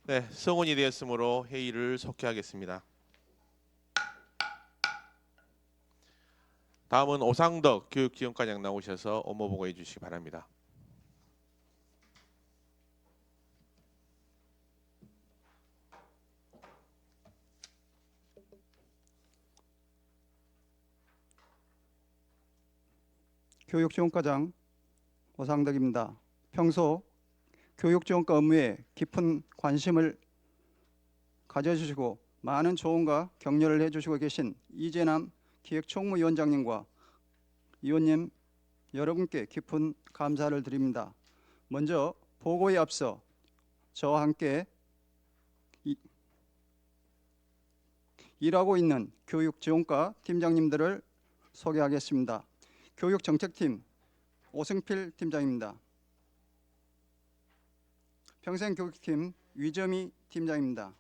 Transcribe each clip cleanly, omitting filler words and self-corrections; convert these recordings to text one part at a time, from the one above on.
네, 성원이 되었으므로 회의를 속회하겠습니다. 다음은 오상덕 교육지원과장 나오셔서 업무 보고해 주시기 바랍니다. 교육지원과장 오상덕입니다. 평소 교육지원과 업무에 깊은 관심을 가져주시고 많은 조언과 격려를 해주시고 계신 이재남 기획총무위원장님과 위원님 여러분께 깊은 감사를 드립니다. 먼저 보고에 앞서 저와 함께 일하고 있는 교육지원과 팀장님들을 소개하겠습니다. 교육정책팀 오승필 팀장입니다. 평생교육팀 위점희 팀장입니다.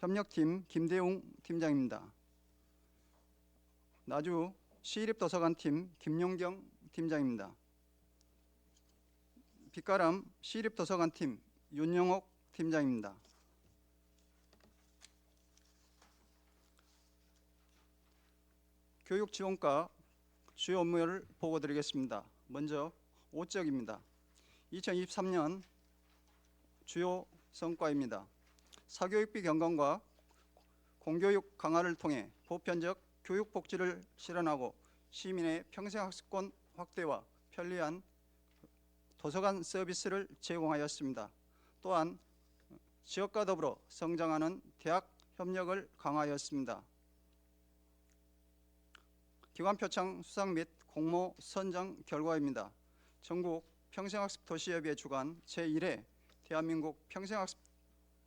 대학협력팀 김대웅 팀장입니다. 나주 시립도서관팀 김용경 팀장입니다. 빛가람 시립도서관팀 윤영옥 팀장입니다. 교육지원과 주요 업무를 보고드리겠습니다. 먼저 5쪽입니다. 2023년 주요 성과입니다. 사교육비 경감과 공교육 강화를 통해 보편적 교육 복지를 실현하고 시민의 평생학습권 확대와 편리한 도서관 서비스를 제공하였습니다. 또한 지역과 더불어 성장하는 대학 협력을 강화하였습니다. 기관 표창 수상 및 공모 선정 결과입니다. 전국 평생학습 도시협의회 주관 제1회 대한민국 평생학습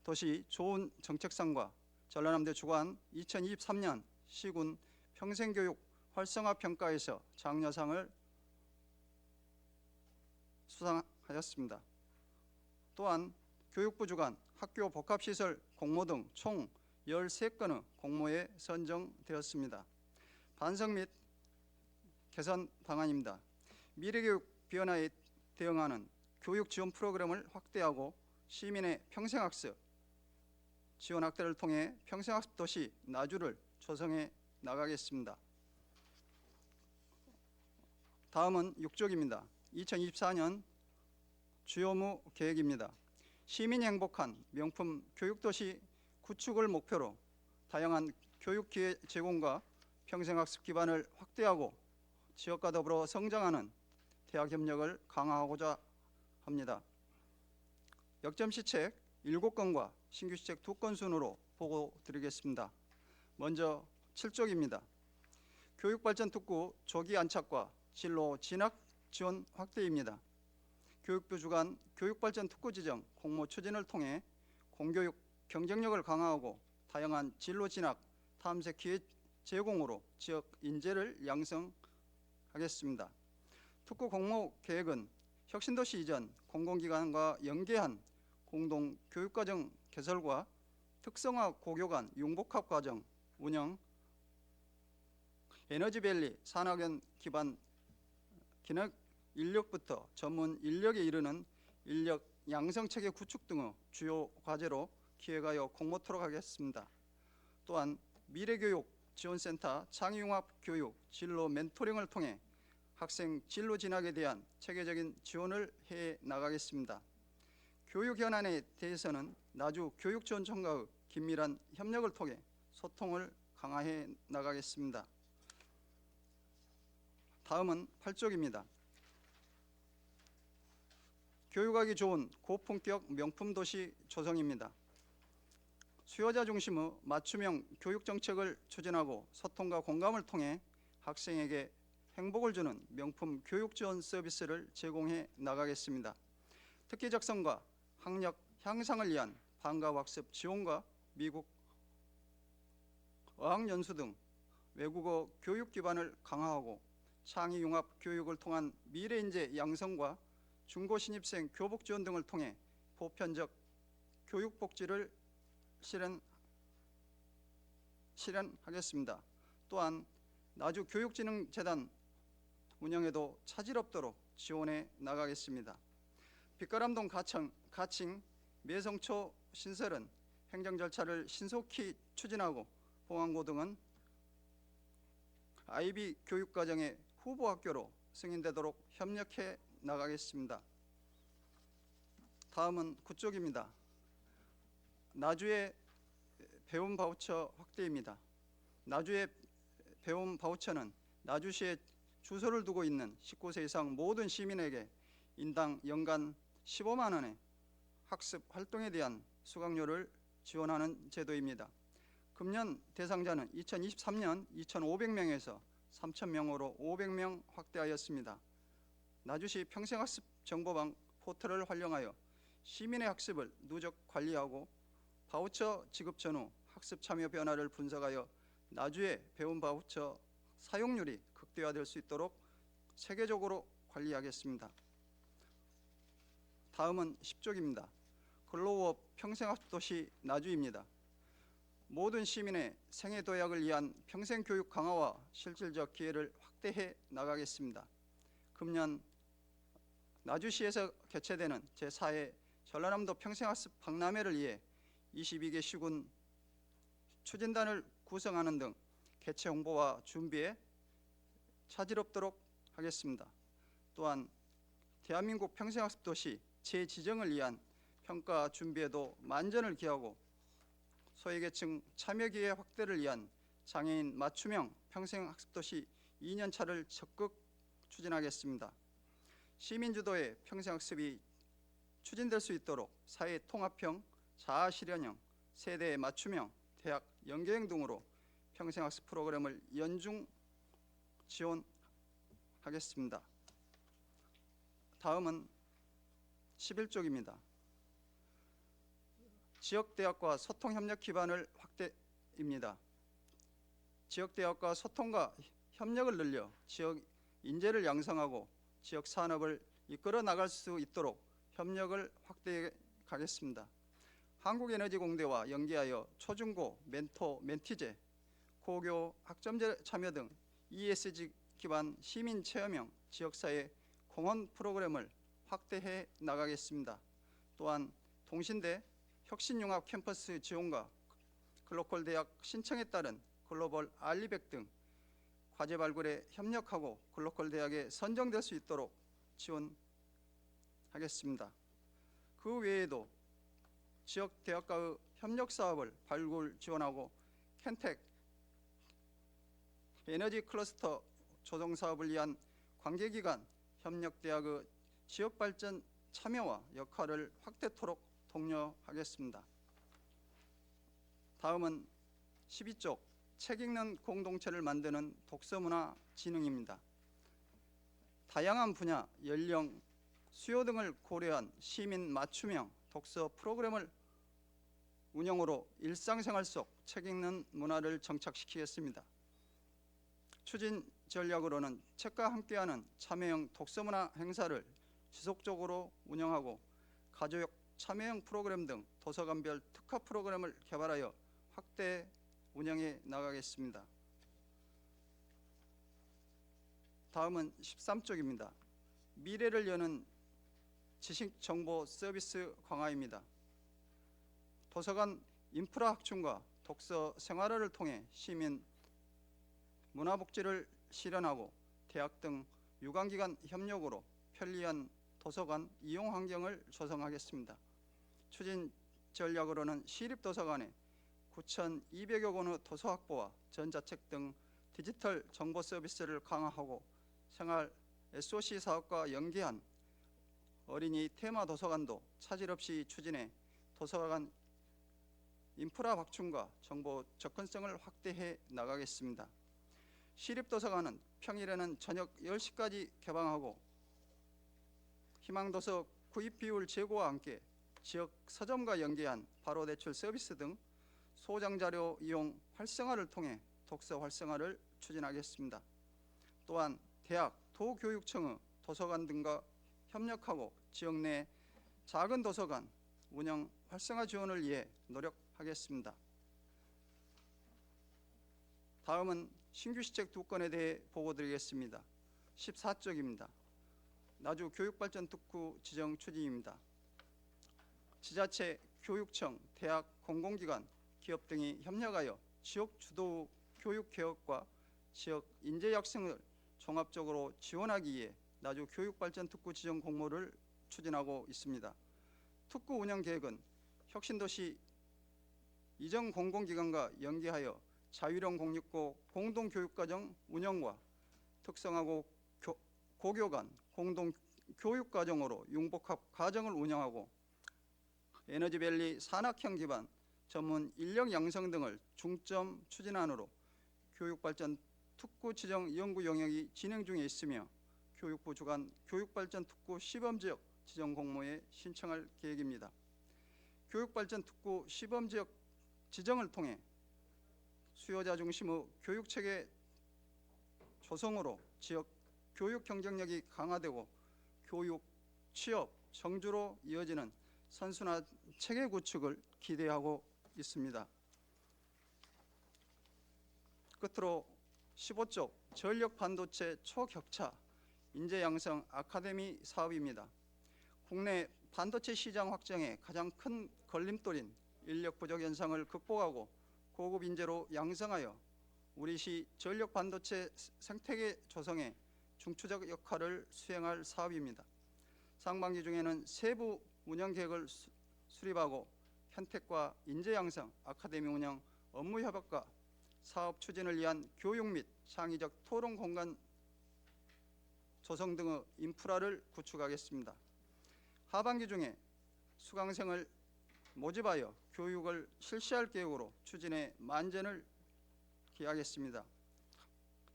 도시 좋은 정책상과 전라남도 주관 2023년 시군 평생교육 활성화 평가에서 장려상을 수상하였습니다. 또한 교육부 주관 학교 복합시설 공모 등 총 13건의 공모에 선정되었습니다. 반성 및 개선 방안입니다. 미래교육 변화에 대응하는 교육 지원 프로그램을 확대하고 시민의 평생학습 지원 확대를 통해 평생학습 도시 나주를 조성해 나가겠습니다. 다음은 6쪽입니다. 2024년 주요 업무 계획입니다. 시민이 행복한 명품 교육도시 구축을 목표로 다양한 교육 기회 제공과 평생학습 기반을 확대하고 지역과 더불어 성장하는 대학 협력을 강화하고자 합니다. 역점 시책 7건과 신규 시책 2건 순으로 보고 드리겠습니다. 먼저 7쪽입니다. 교육발전 특구 조기 안착과 진로 진학 지원 확대입니다. 교육부 주관 교육발전 특구 지정 공모 추진을 통해 공교육 경쟁력을 강화하고 다양한 진로 진학 탐색 기회 제공으로 지역 인재를 양성하겠습니다. 특구 공모 계획은 혁신도시 이전 공공기관과 연계한 공동교육과정 개설과 특성화 고교간 융복합 과정 운영, 에너지밸리 산학연 기반 기능 인력부터 전문 인력에 이르는 인력 양성체계 구축 등의 주요 과제로 기획하여 공모토록 하겠습니다. 또한 미래교육 지원센터 창의융합교육 진로 멘토링을 통해 학생 진로 진학에 대한 체계적인 지원을 해 나가겠습니다. 교육 현안에 대해서는 나주 교육지원청과의 긴밀한 협력을 통해 소통을 강화해 나가겠습니다. 다음은 8쪽입니다. 교육하기 좋은 고품격 명품도시 조성입니다. 수요자 중심의 맞춤형 교육정책을 추진하고 소통과 공감을 통해 학생에게 행복을 주는 명품 교육지원 서비스를 제공해 나가겠습니다. 특기 적성과 학력 향상을 위한 방과학습 지원과 미국 어학연수 등 외국어 교육 기반을 강화하고 창의융합 교육을 통한 미래인재 양성과 중고신입생 교복 지원 등을 통해 보편적 교육 복지를 실현하겠습니다. 또한 나주교육진흥재단 운영에도 차질 없도록 지원해 나가겠습니다. 빛가람동 가칭 매성초 신설은 행정 절차를 신속히 추진하고 봉안고등은 IB 교육과정의 후보 학교로 승인되도록 협력해 나가겠습니다. 다음은 구쪽입니다. 나주의 배움 바우처 확대입니다. 나주의 배움 바우처는 나주시에 주소를 두고 있는 19세 이상 모든 시민에게 인당 연간 15만 원의 학습 활동에 대한 수강료를 지원하는 제도입니다. 금년 대상자는 2023년 2,500명에서 3,000명으로 500명 확대하였습니다. 나주시 평생학습 정보방 포털을 활용하여 시민의 학습을 누적 관리하고 바우처 지급 전후 학습 참여 변화를 분석하여 나주의 배움 바우처 사용률이 극대화될 수 있도록 세계적으로 관리하겠습니다. 다음은 10쪽입니다. 글로우업 평생학습도시 나주입니다. 모든 시민의 생애 도약을 위한 평생교육 강화와 실질적 기회를 확대해 나가겠습니다. 금년 나주시에서 개최되는 제4회 전라남도 평생학습 박람회를 위해 22개 시군 추진단을 구성하는 등 개최 홍보와 준비에 차질 없도록 하겠습니다. 또한 대한민국 평생학습도시 재지정을 위한 평가 준비에도 만전을 기하고 소외계층 참여기회 확대를 위한 장애인 맞춤형 평생학습도시 2년차를 적극 추진하겠습니다. 시민주도의 평생학습이 추진될 수 있도록 사회 통합형, 자아실현형, 세대 맞춤형, 대학 연계형 등으로 평생학습 프로그램을 연중 지원하겠습니다. 다음은 11쪽입니다. 지역대학과 소통협력 기반을 확대입니다. 지역대학과 소통과 협력을 늘려 지역 인재를 양성하고 지역 산업을 이끌어 나갈 수 있도록 협력을 확대해 가겠습니다. 한국에너지공대와 연계하여 초중고 멘토 멘티제, 고교 학점제 참여 등 ESG 기반 시민 체험형 지역사회 공헌 프로그램을 확대해 나가겠습니다. 또한 동신대 혁신융합 캠퍼스 지원과 글로컬 대학 신청에 따른 글로벌 알리백 등 과제 발굴에 협력하고 글로컬 대학에 선정될 수 있도록 지원하겠습니다. 그 외에도 지역 대학과의 협력 사업을 발굴 지원하고 켄텍 에너지 클러스터 조성 사업을 위한 관계기관 협력 대학의 지역 발전 참여와 역할을 확대토록 독려하겠습니다. 다음은 12쪽 책 읽는 공동체를 만드는 독서문화 진흥입니다. 다양한 분야, 연령, 수요 등을 고려한 시민 맞춤형 독서 프로그램을 운영으로 일상생활 속 책 읽는 문화를 정착시키겠습니다. 추진 전략으로는 책과 함께하는 참여형 독서문화 행사를 지속적으로 운영하고 가족 참여형 프로그램 등 도서관별 특화 프로그램을 개발하여 확대 운영해 나가겠습니다. 다음은 13쪽입니다. 미래를 여는 지식정보 서비스 강화입니다. 도서관 인프라 확충과 독서 생활화를 통해 시민 문화복지를 실현하고 대학 등 유관기관 협력으로 편리한 도서관 이용 환경을 조성하겠습니다. 추진 전략으로는 시립도서관에 9,200여 권의 도서 확보와 전자책 등 디지털 정보 서비스를 강화하고 생활 SOC 사업과 연계한 어린이 테마 도서관도 차질 없이 추진해 도서관 인프라 확충과 정보 접근성을 확대해 나가겠습니다. 시립도서관은 평일에는 저녁 10시까지 개방하고 희망도서 구입 비율 제고와 함께 지역 서점과 연계한 바로 대출 서비스 등 소장자료 이용 활성화를 통해 독서 활성화를 추진하겠습니다. 또한 대학, 도교육청의 도서관 등과 협력하고 지역 내 작은 도서관 운영 활성화 지원을 위해 노력하겠습니다. 다음은 신규 시책 2건에 대해 보고드리겠습니다. 14쪽입니다. 나주 교육발전특구 지정 추진입니다. 지자체, 교육청, 대학, 공공기관, 기업 등이 협력하여 지역 주도 교육 개혁과 지역 인재 양성을 종합적으로 지원하기 위해 나주 교육발전특구 지정 공모를 추진하고 있습니다. 특구 운영 계획은 혁신도시 이전 공공기관과 연계하여 자율형 공립고 공동교육과정 운영과 특성화고 고교간 공동교육과정으로 융복합 과정을 운영하고 에너지밸리 산학형 기반 전문 인력 양성 등을 중점 추진안으로 교육발전 특구 지정 연구 영역이 진행 중에 있으며 교육부 주관 교육발전 특구 시범지역 지정 공모에 신청할 계획입니다. 교육발전 특구 시범지역 지정을 통해 수요자 중심의 교육체계 조성으로 지역 교육 경쟁력이 강화되고 교육, 취업, 정주로 이어지는 선순환 체계 구축을 기대하고 있습니다. 끝으로 15쪽 전력 반도체 초격차 인재 양성 아카데미 사업입니다. 국내 반도체 시장 확장에 가장 큰 걸림돌인 인력 부족 현상을 극복하고 고급 인재로 양성하여 우리시 전력 반도체 생태계 조성에 중추적 역할을 수행할 사업입니다. 상반기 중에는 세부 운영 계획을 수립하고 현택과 인재 양성, 아카데미 운영, 업무 협약과 사업 추진을 위한 교육 및 창의적 토론 공간 조성 등의 인프라를 구축하겠습니다. 하반기 중에 수강생을 모집하여 교육을 실시할 계획으로 추진에 만전을 기하겠습니다.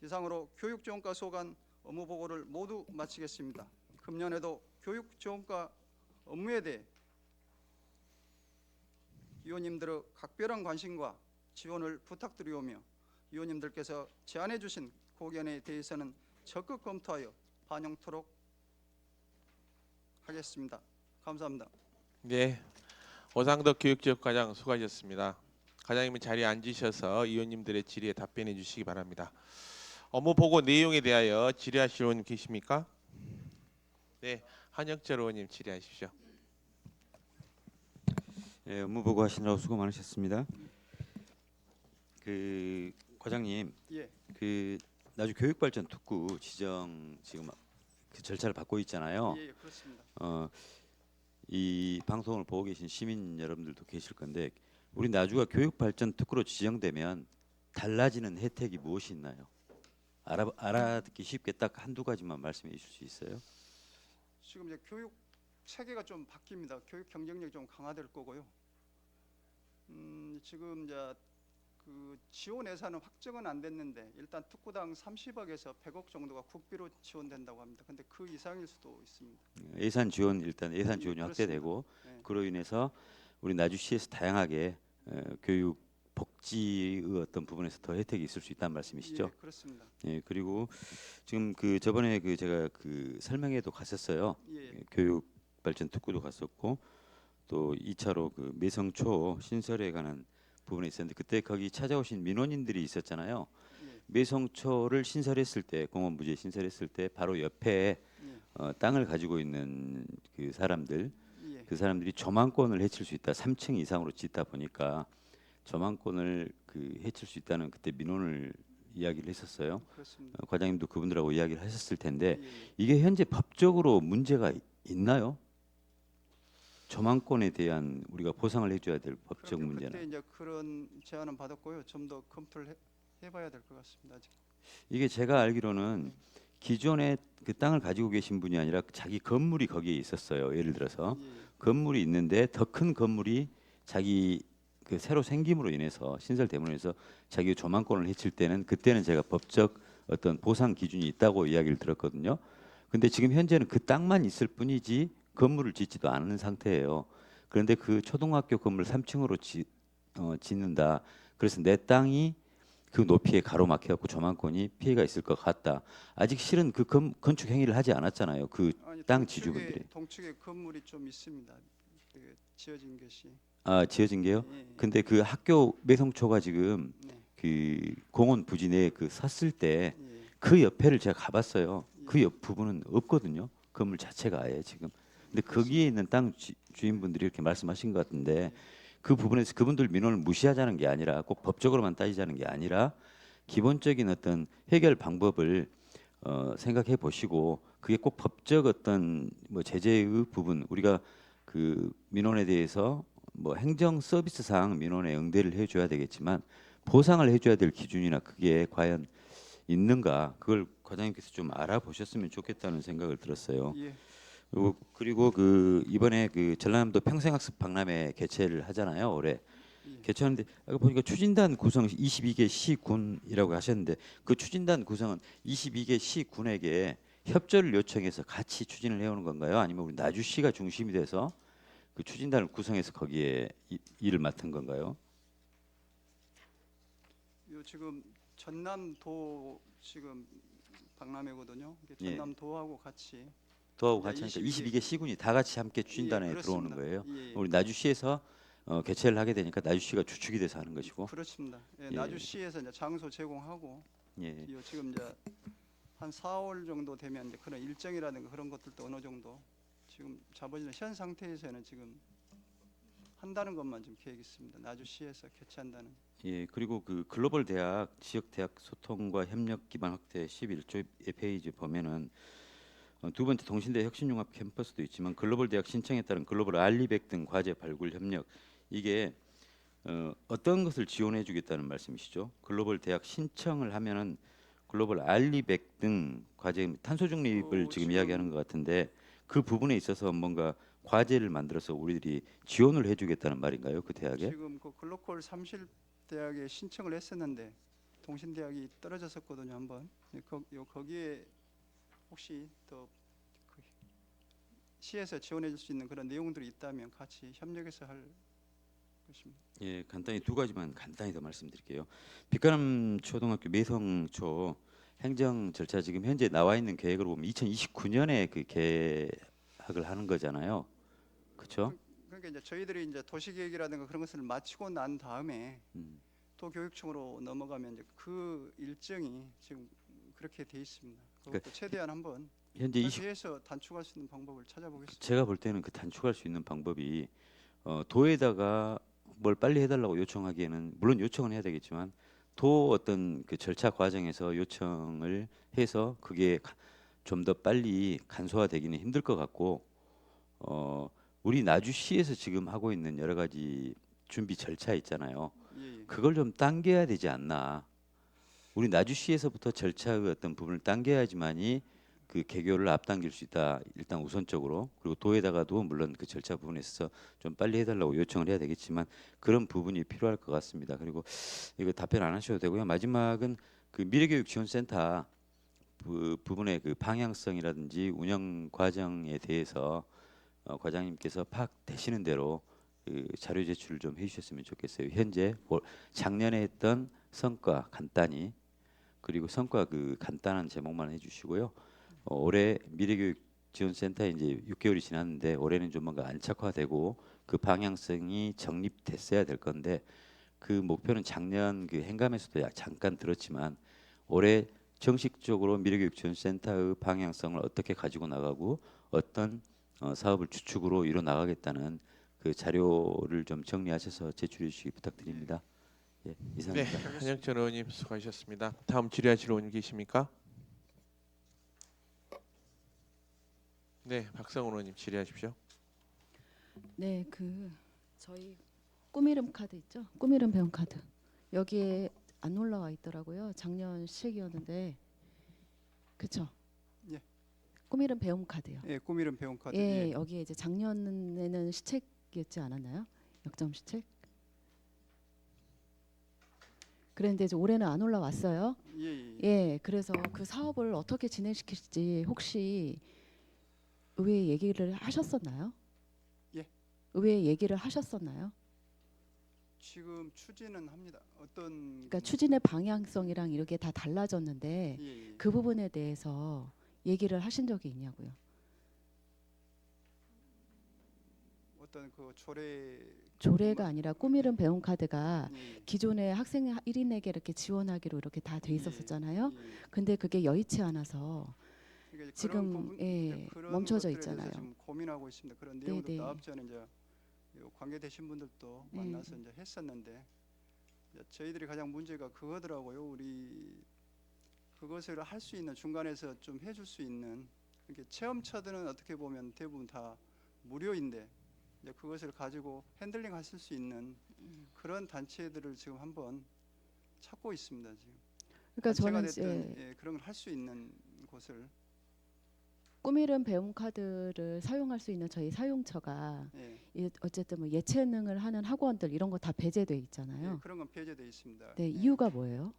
이상으로 교육지원과 소관 업무 보고를 모두 마치겠습니다. 금년에도 교육지원과 업무에 대해 위원님들의 각별한 관심과 지원을 부탁드리오며 위원님들께서 제안해 주신 고견에 대해서는 적극 검토하여 반영토록 하겠습니다. 감사합니다. 네, 오상덕 교육지역과장 수고하셨습니다. 과장님은 자리에 앉으셔서 의원님들의 질의에 답변해 주시기 바랍니다. 업무 보고 내용에 대하여 질의하실 의원님 계십니까? 네, 한혁철 의원님 질의하십시오. 예, 업무 보고 하시느라고 수고 많으셨습니다. 그 과장님, 예, 그 나주 교육발전 특구 지정 지금 그 절차를 받고 있잖아요. 예, 그렇습니다. 이 방송을 보고 계신 시민 여러분들도 계실 건데 우리 나주가 교육발전 특구로 지정되면 달라지는 혜택이 무엇이 있나요? 알아듣기 쉽게 딱 한두 가지만 말씀해 주실 수 있어요? 지금 이제 교육 체계가 좀 바뀝니다. 교육 경쟁력이 좀 강화될 거고요. 지금 이제 그 지원 예산은 확정은 안 됐는데 일단 특구당 30억에서 100억 정도가 국비로 지원된다고 합니다. 근데 그 이상일 수도 있습니다. 예산 지원이 그렇습니다. 확대되고 네. 그로 인해서 우리 나주시에서 다양하게 교육 복지의 어떤 부분에서 더 혜택이 있을 수 있다는 말씀이시죠? 예, 그렇습니다. 예, 그리고 지금 그 저번에 그 제가 그 설명회도 갔었어요. 예, 교육 발전 특구도 갔었고 또 2차로 그 매성초 신설에 관한 부분에 있었는데 그때 거기 찾아오신 민원인들이 있었잖아요. 예, 매성초를 신설했을 때 공원 부지에 신설했을 때 바로 옆에 예, 땅을 가지고 있는 그 사람들 예, 그 사람들이 저만권을 해칠 수 있다. 3층 이상으로 짓다 보니까 저만권을 그 해칠 수 있다는 그때 민원을 이야기를 했었어요. 그렇습니다. 과장님도 그분들하고 이야기를 하셨을 텐데 예, 예. 이게 현재 법적으로 문제가 있나요? 저만권에 대한 우리가 보상을 해줘야 될 법적 그런데 문제는 그때 이제 그런 제안은 받았고요. 좀 더 검토를 해봐야 될 것 같습니다. 아직. 이게 제가 알기로는 기존에 그 땅을 가지고 계신 분이 아니라 자기 건물이 거기에 있었어요. 예를 들어서 예, 건물이 있는데 더 큰 건물이 자기 그 새로 생김으로 인해서 신설됨으로 인해서 자기 조망권을 해칠 때는 그때는 제가 법적 어떤 보상 기준이 있다고 이야기를 들었거든요. 근데 지금 현재는 그 땅만 있을 뿐이지 건물을 짓지도 않은 상태예요. 그런데 그 초등학교 건물 3층으로 짓는다. 그래서 내 땅이 그 높이에 가로막혀갖고 조망권이 피해가 있을 것 같다. 아직 실은 그 건축 행위를 하지 않았잖아요. 그 아니, 땅 지주분들이. 동측에 건물이 좀 있습니다. 그 지어진 것이. 지어진 게요. 예, 예. 근데 그 학교 매성초가 지금 네, 그 공원 부지 내에 그 섰을 때 예, 그 옆에를 제가 가봤어요. 예. 그 옆 부분은 없거든요. 건물 자체가 아예 지금. 근데 거기에 있는 땅 주인분들이 이렇게 말씀하신 것 같은데 그 부분에서 그분들 민원을 무시하자는 게 아니라 꼭 법적으로만 따지자는 게 아니라 기본적인 어떤 해결 방법을 생각해 보시고 그게 꼭 법적 어떤 뭐 제재의 부분 우리가 그 민원에 대해서 뭐 행정 서비스상 민원에 응대를 해줘야 되겠지만 보상을 해줘야 될 기준이나 그게 과연 있는가 그걸 과장님께서 좀 알아보셨으면 좋겠다는 생각을 들었어요. 예, 그리고 그 이번에 그 전라남도 평생학습 박람회 개최를 하잖아요 올해. 예. 개최하는데 아까 보니까 추진단 구성 22개 시군이라고 하셨는데 그 추진단 구성은 22개 시군에게 협조를 요청해서 같이 추진을 해오는 건가요? 아니면 우리 나주시가 중심이 돼서 그 추진단을 구성해서 거기에 일을 맡은 건가요? 요 지금 전남도 지금 박람회거든요. 이게 예. 전남도하고 같이 도하고 같이 하니까 22개 22개 시군이 다 같이 함께 예, 추진단에 그렇습니다. 들어오는 거예요. 예, 예. 우리 나주시에서 개최를 하게 되니까 나주시가 주축이 돼서 하는 것이고. 그렇습니다. 예, 예. 나주시에서 이제 장소 제공하고 예. 요 지금 이제 한 4월 정도 되면 이제 그런 일정이라든가 그런 것들도 어느 정도 지금 잡아지는 현 상태에서는 지금 한다는 것만 좀 계획 있습니다. 나주시에서 개최한다는. 예, 그리고 그 글로벌 대학 지역 대학 소통과 협력 기반 확대 11조 페이지 보면은 두 번째 동신대 혁신융합 캠퍼스도 있지만 글로벌 대학 신청에 따른 글로벌 알리백 등 과제 발굴 협력 이게 어떤 것을 지원해 주겠다는 말씀이시죠? 글로벌 대학 신청을 하면은 글로벌 알리백 등 과제 탄소 중립을 지금 지금 이야기하는 것 같은데 그 부분에 있어서 뭔가 과제를 만들어서 우리들이 지원을 해주겠다는 말인가요? 그 대학에? 지금 그 글로컬 30 대학에 신청을 했었는데 동신대학이 떨어졌었거든요 한번. 예, 거기에 혹시 더 그 시에서 지원해 줄 수 있는 그런 내용들이 있다면 같이 협력해서 할 것입니다. 예, 간단히 두 가지만 간단히 더 말씀드릴게요. 빛가람 초등학교 매성초 행정 절차 지금 현재 나와 있는 계획으로 보면 2029년에 그 개학을 하는 거잖아요. 그렇죠? 그러니까 이제 저희들이 이제 도시계획이라든가 그런 것을 마치고 난 다음에 음. 도교육청으로 넘어가면 이제 그 일정이 지금 그렇게 돼 있습니다. 그것도 그러니까 최대한 한번 현재 그렇게 해서 단축할 수 있는 방법을 찾아보겠습니다. 제가 볼 때는 그 단축할 수 있는 방법이 도에다가 뭘 빨리 해달라고 요청하기에는 물론 요청은 해야 되겠지만 도 어떤 그 절차 과정에서 요청을 해서 그게 좀 더 빨리 간소화되기는 힘들 것 같고 우리 나주시에서 지금 하고 있는 여러 가지 준비 절차 있잖아요. 예, 예. 그걸 좀 당겨야 되지 않나. 우리 나주시에서부터 절차의 어떤 부분을 당겨야지만이 그 개교를 앞당길 수 있다. 일단 우선적으로 그리고 도에다가도 물론 그 절차 부분에 있어서 좀 빨리 해달라고 요청을 해야 되겠지만 그런 부분이 필요할 것 같습니다. 그리고 이거 답변 안 하셔도 되고요. 마지막은 그 미래교육지원센터 그 부분의 그 방향성이라든지 운영 과정에 대해서 과장님께서 파악되시는 대로 그 자료 제출을 좀 해주셨으면 좋겠어요. 현재 작년에 했던 성과 간단히 그리고 성과 그 간단한 제목만 해주시고요. 올해 미래교육지원센터에 이제 6개월이 지났는데 올해는 좀 뭔가 안착화되고 그 방향성이 정립됐어야 될 건데 그 목표는 작년 그 행감에서도 잠깐 들었지만 올해 정식적으로 미래교육지원센터의 방향성을 어떻게 가지고 나가고 어떤 사업을 주축으로 이뤄 나가겠다는 그 자료를 좀 정리하셔서 제출해 주시기 부탁드립니다. 예, 네, 이상입니다. 한영철 의원님 수고하셨습니다. 다음 질의하실 의원 계십니까? 네, 박성훈 의원님 질의하십시오. 네, 그 저희 꾸미름 카드 있죠? 꾸미름 배움 카드 여기에 안 올라와 있더라고요. 작년 시책이었는데, 그렇죠? 예. 꾸미름 배움 카드요. 예, 꾸미름 배움카드. 예, 예. 여기에 이제 작년에는 시책이었지 않았나요? 역점 시책. 그런데 이제 올해는 안 올라왔어요. 예, 예. 예, 그래서 그 사업을 어떻게 진행시킬지 혹시 의회에 얘기를 하셨었나요? 예. 의회에 얘기를 하셨었나요? 지금 추진은 합니다. 어떤 그러니까 추진의 방향성이랑 이렇게 다 달라졌는데 예, 예. 그 부분에 대해서 얘기를 하신 적이 있냐고요. 어떤 그 조례 조례가 아니라 꾸미름 배움 카드가 예, 기존에 학생 1인에게 이렇게 지원하기로 이렇게 다 돼 있었었잖아요. 예, 예. 근데 그게 여의치 않아서 그러니까 지금, 그런 부분, 예, 이제 그런 멈춰져 것들에 대해서 있잖아요. 지금 고민하고 있습니다. 그런 네, 내용도 네. 다음 전에 이제 관계되신 분들도 네. 만나서 이제 했었는데 이제 저희들이 가장 문제가 그거더라고요. 우리 그것을 할 수 있는 중간에서 좀 해줄 수 있는 이렇게 체험처들은 어떻게 보면 대부분 다 무료인데 이제 그것을 가지고 핸들링 하실 수 있는 그런 단체들을 지금 한번 찾고 있습니다. 지금 그러니까 단체가 저는 됐든 예, 그런 걸 할 수 있는 곳을 꾸미름 배움 카드를 사용할 수 있는 저희 사용처가 예, 어쨌든 뭐 예체능을 하는 학원들 이런 거 다 배제돼 예, 있잖아요. 그런 건 폐지되어 있습니다. 네, 예. 이유가 뭐예요?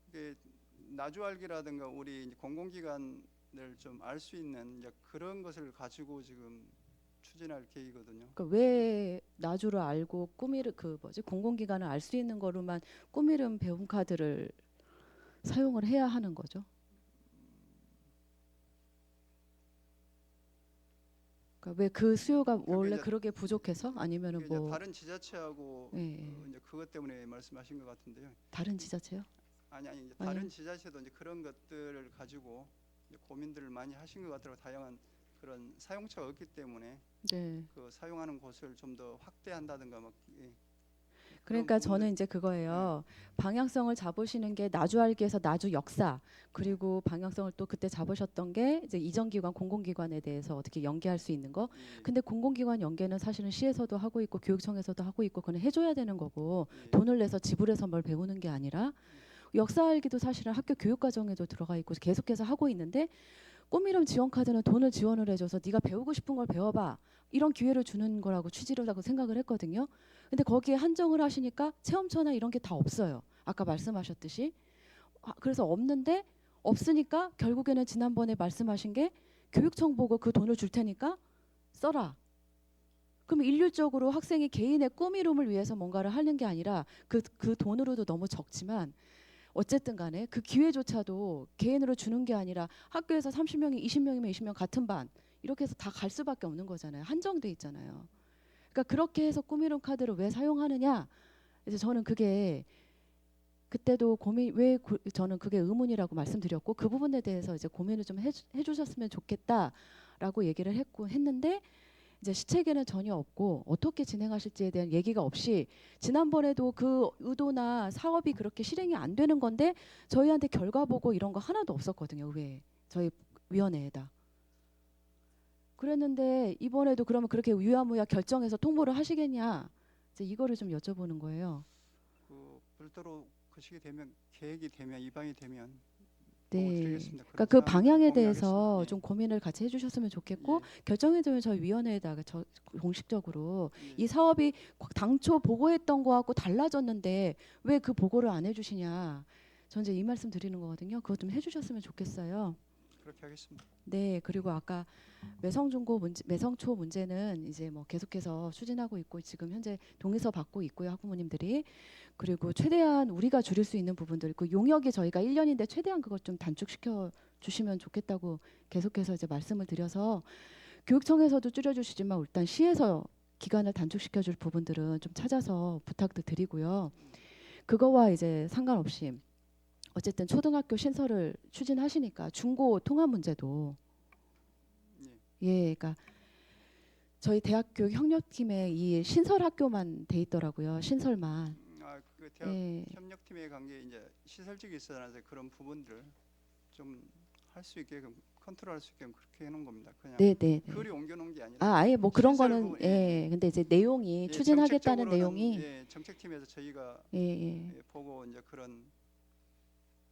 이게 나주알기라든가 우리 이제 공공기관을 좀 알 수 있는 이제 그런 것을 가지고 지금 추진할 계획이거든요. 그러니까 왜 나주를 알고 꾸미름 그 뭐지 공공기관을 알 수 있는 거로만 꾸미름 배움 카드를 사용을 해야 하는 거죠? 그러니까 왜 그 수요가 그게 원래 이제 그렇게 부족해서 아니면은 이게 이제 뭐 다른 지자체하고 예, 이제 그것 때문에 말씀하신 것 같은데요. 다른 지자체요? 아니 이제 아니요. 다른 지자체도 이제 그런 것들을 가지고 이제 고민들을 많이 하신 것 같더라고. 다양한 그런 사용처가 없기 때문에 네. 그 사용하는 곳을 좀 더 확대한다든가 막 예. 그러니까 그런 저는 부분들- 이제 그거예요. 방향성을 잡으시는 게 나주 알기에서 나주 역사 그리고 방향성을 또 그때 잡으셨던 게 이제 이전 기관 공공기관에 대해서 어떻게 연계할 수 있는 거. 예, 근데 공공기관 연계는 사실은 시에서도 하고 있고 교육청에서도 하고 있고 그건 해줘야 되는 거고 예, 돈을 내서 지불해서 뭘 배우는 게 아니라 역사 알기도 사실은 학교 교육 과정에도 들어가 있고 계속해서 하고 있는데 꾸미름 지원 카드는 돈을 지원을 해줘서 네가 배우고 싶은 걸 배워봐 이런 기회를 주는 거라고 취지를 하고 생각을 했거든요. 근데 거기에 한정을 하시니까 체험처나 이런 게 다 없어요. 아까 말씀하셨듯이 그래서 없는데 없으니까 결국에는 지난번에 말씀하신 게 교육청 보고 그 돈을 줄 테니까 써라. 그럼 일률적으로 학생이 개인의 꾸미름을 위해서 뭔가를 하는 게 아니라 그 돈으로도 너무 적지만 어쨌든 간에 그 기회조차도 개인으로 주는 게 아니라 학교에서 30명이 20명이면 20명 같은 반 이렇게 해서 다 갈 수밖에 없는 거잖아요. 한정돼 있잖아요. 그러니까 그렇게 해서 꾸미름 카드를 왜 사용하느냐? 이제 저는 그게 그때도 고민 저는 그게 의문이라고 말씀드렸고 그 부분에 대해서 이제 고민을 좀 해주셨으면 좋겠다라고 얘기를 했는데 이제 시책에는 전혀 없고 어떻게 진행하실지에 대한 얘기가 없이 지난번에도 그 의도나 사업이 그렇게 실행이 안 되는 건데 저희한테 결과 보고 이런 거 하나도 없었거든요. 의회에 저희 위원회에다. 그랬는데 이번에도 그러면 그렇게 유야무야 결정해서 통보를 하시겠냐? 이제 이거를 좀 여쭤보는 거예요. 그 별도로 그 시기 되면 계획이 되면 입안이 되면 네. 드리겠습니다. 그러니까 그런 그 사항을 방향에 공유하겠습니다. 대해서 예. 좀 고민을 같이 해주셨으면 좋겠고 예, 결정해주면 저희 위원회에다가 공식적으로 예. 이 사업이 당초 보고했던 거하고 달라졌는데 왜 그 보고를 안 해주시냐. 전 이제 이 말씀 드리는 거거든요. 그거 좀 해주셨으면 좋겠어요. 그렇게 하겠습니다. 네, 그리고 아까 매성초 문제는 이제 뭐 계속해서 추진하고 있고 지금 현재 동의서 받고 있고요, 학부모님들이. 그리고 최대한 우리가 줄일 수 있는 부분들, 그 용역이 저희가 1년인데 최대한 그것 좀 단축시켜 주시면 좋겠다고 계속해서 이제 말씀을 드려서 교육청에서도 줄여주시지만 일단 시에서 기간을 단축시켜 줄 부분들은 좀 찾아서 부탁도 드리고요. 그거와 이제 상관없이 어쨌든 초등학교 신설을 추진하시니까 중고 통합 문제도 그러니까 저희 대학교 협력팀에 이 신설 학교만 돼 있더라고요. 신설만. 그 대학 예. 협력팀에 관계 이제 시설직이 있어서 그런 부분들 좀 할 수 있게 컨트롤할 수 있게 그렇게 해놓은 겁니다. 그냥 네, 네, 네. 글이 옮겨놓은 게 아니라. 아예 뭐 그런 시설 거는 부분, 예. 근데 이제 내용이 예, 추진하겠다는 정책적으로는, 내용이 예, 정책팀에서 저희가 예, 예. 예, 보고 이제 그런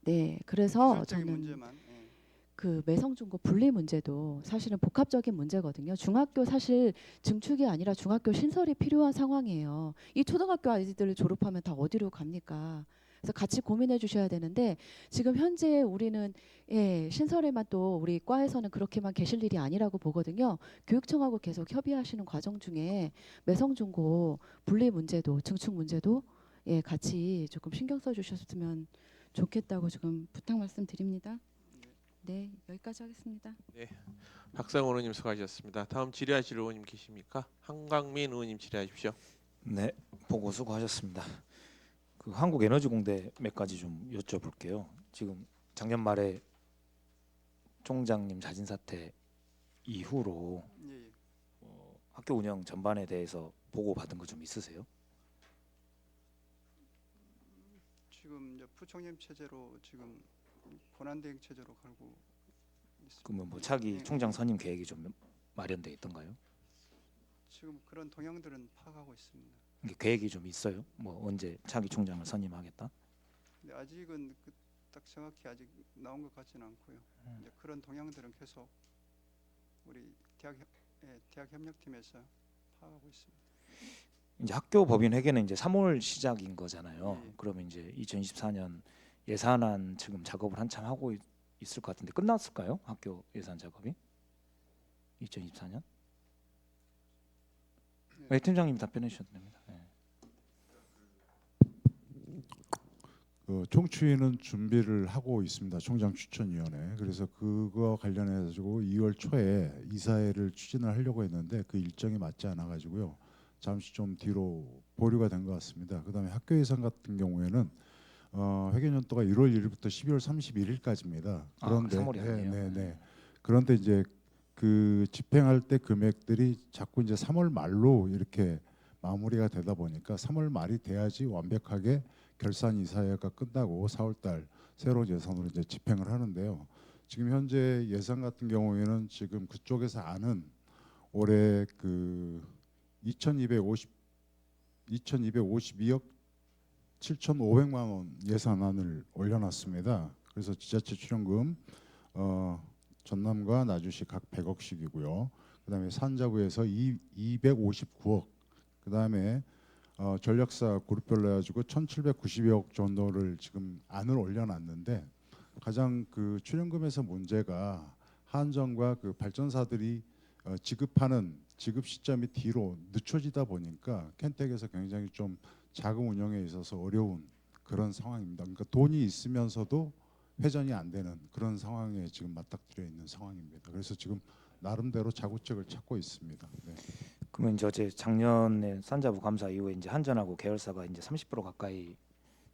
네. 그래서 시설적인 저는 문제만. 예. 그 매성중고 분리 문제도 사실은 복합적인 문제거든요. 중학교 사실 증축이 아니라 중학교 신설이 필요한 상황이에요. 이 초등학교 아이들을 졸업하면 다 어디로 갑니까? 그래서 같이 고민해 주셔야 되는데 지금 현재 우리는 예, 신설에만 또 우리 과에서는 그렇게만 계실 일이 아니라고 보거든요. 교육청하고 계속 협의하시는 과정 중에 매성중고 분리 문제도 증축 문제도 예, 같이 조금 신경 써 주셨으면 좋겠다고 지금 부탁 말씀드립니다. 네, 여기까지 하겠습니다. 박상원 의원님 수고하셨습니다. 다음 질의하실 의원님 계십니까? 한광민 의원님 질의하십시오. 네, 보고 수고하셨습니다. 그 한국에너지공대 몇 가지 좀 여쭤볼게요. 지금 작년 말에 총장님 자진 사퇴 이후로 예, 예. 학교 운영 전반에 대해서 보고 받은 거 좀 있으세요? 지금 이제 부총님 체제로 지금 권한대행 체제로 가고 있습니다. 그러면 뭐 차기 예, 총장 선임 계획이 좀 마련돼 있던가요? 지금 그런 동향들은 파악하고 있습니다. 이게 계획이 좀 있어요? 뭐 언제 차기 총장을 선임하겠다? 근데 아직은 딱 정확히 아직 나온 것 같지는 않고요. 이제 그런 동향들은 계속 우리 대학 협력팀에서 파악하고 있습니다. 이제 학교 법인 회계는 이제 3월 시작인 거잖아요. 예. 그러면 이제 2024년 예산안 지금 작업을 한참 하고 있을 것 같은데 끝났을까요? 학교 예산 작업이 2024년? 네, 팀장님 답변해 주셔도 됩니다. 네. 그 총추위는 준비를 하고 있습니다. 총장 추천위원회. 그래서 그거 관련해 가지고 2월 초에 이사회를 추진을 하려고 했는데 그 일정이 맞지 않아 가지고요. 잠시 좀 뒤로 보류가 된 것 같습니다. 그다음에 학교 예산 같은 경우에는 회계연도가 1월 1일부터 12월 31일까지입니다. 그런데 3월이 아니에요. 네. 그런데 이제 그 집행할 때 금액들이 자꾸 이제 3월 말로 이렇게 마무리가 되다 보니까 3월 말이 돼야지 완벽하게 결산 이사회가 끝나고 4월달 새로운 예산으로 이제 집행을 하는데요. 지금 현재 예산 같은 경우에는 지금 그쪽에서 아는 올해 그 2,252억 7,500만 원 예산안을 올려놨습니다. 그래서 지자체 출연금 전남과 나주시 각 100억씩이고요. 그다음에 산자부에서 259억. 그다음에 전력사 그룹별로 해가지고 1,792억 정도를 지금 안을 올려놨는데 가장 그 출연금에서 문제가 한전과 그 발전사들이 지급하는 지급 시점이 뒤로 늦춰지다 보니까 켄텍에서 굉장히 좀 자금 운영에 있어서 어려운 그런 상황입니다. 그러니까 돈이 있으면서도 회전이 안 되는 그런 상황에 지금 맞닥뜨려 있는 상황입니다. 그래서 지금 나름대로 자구책을 찾고 있습니다. 네. 그러면 이제 어제 작년에 산자부 감사 이후에 이제 한전하고 계열사가 이제 30% 가까이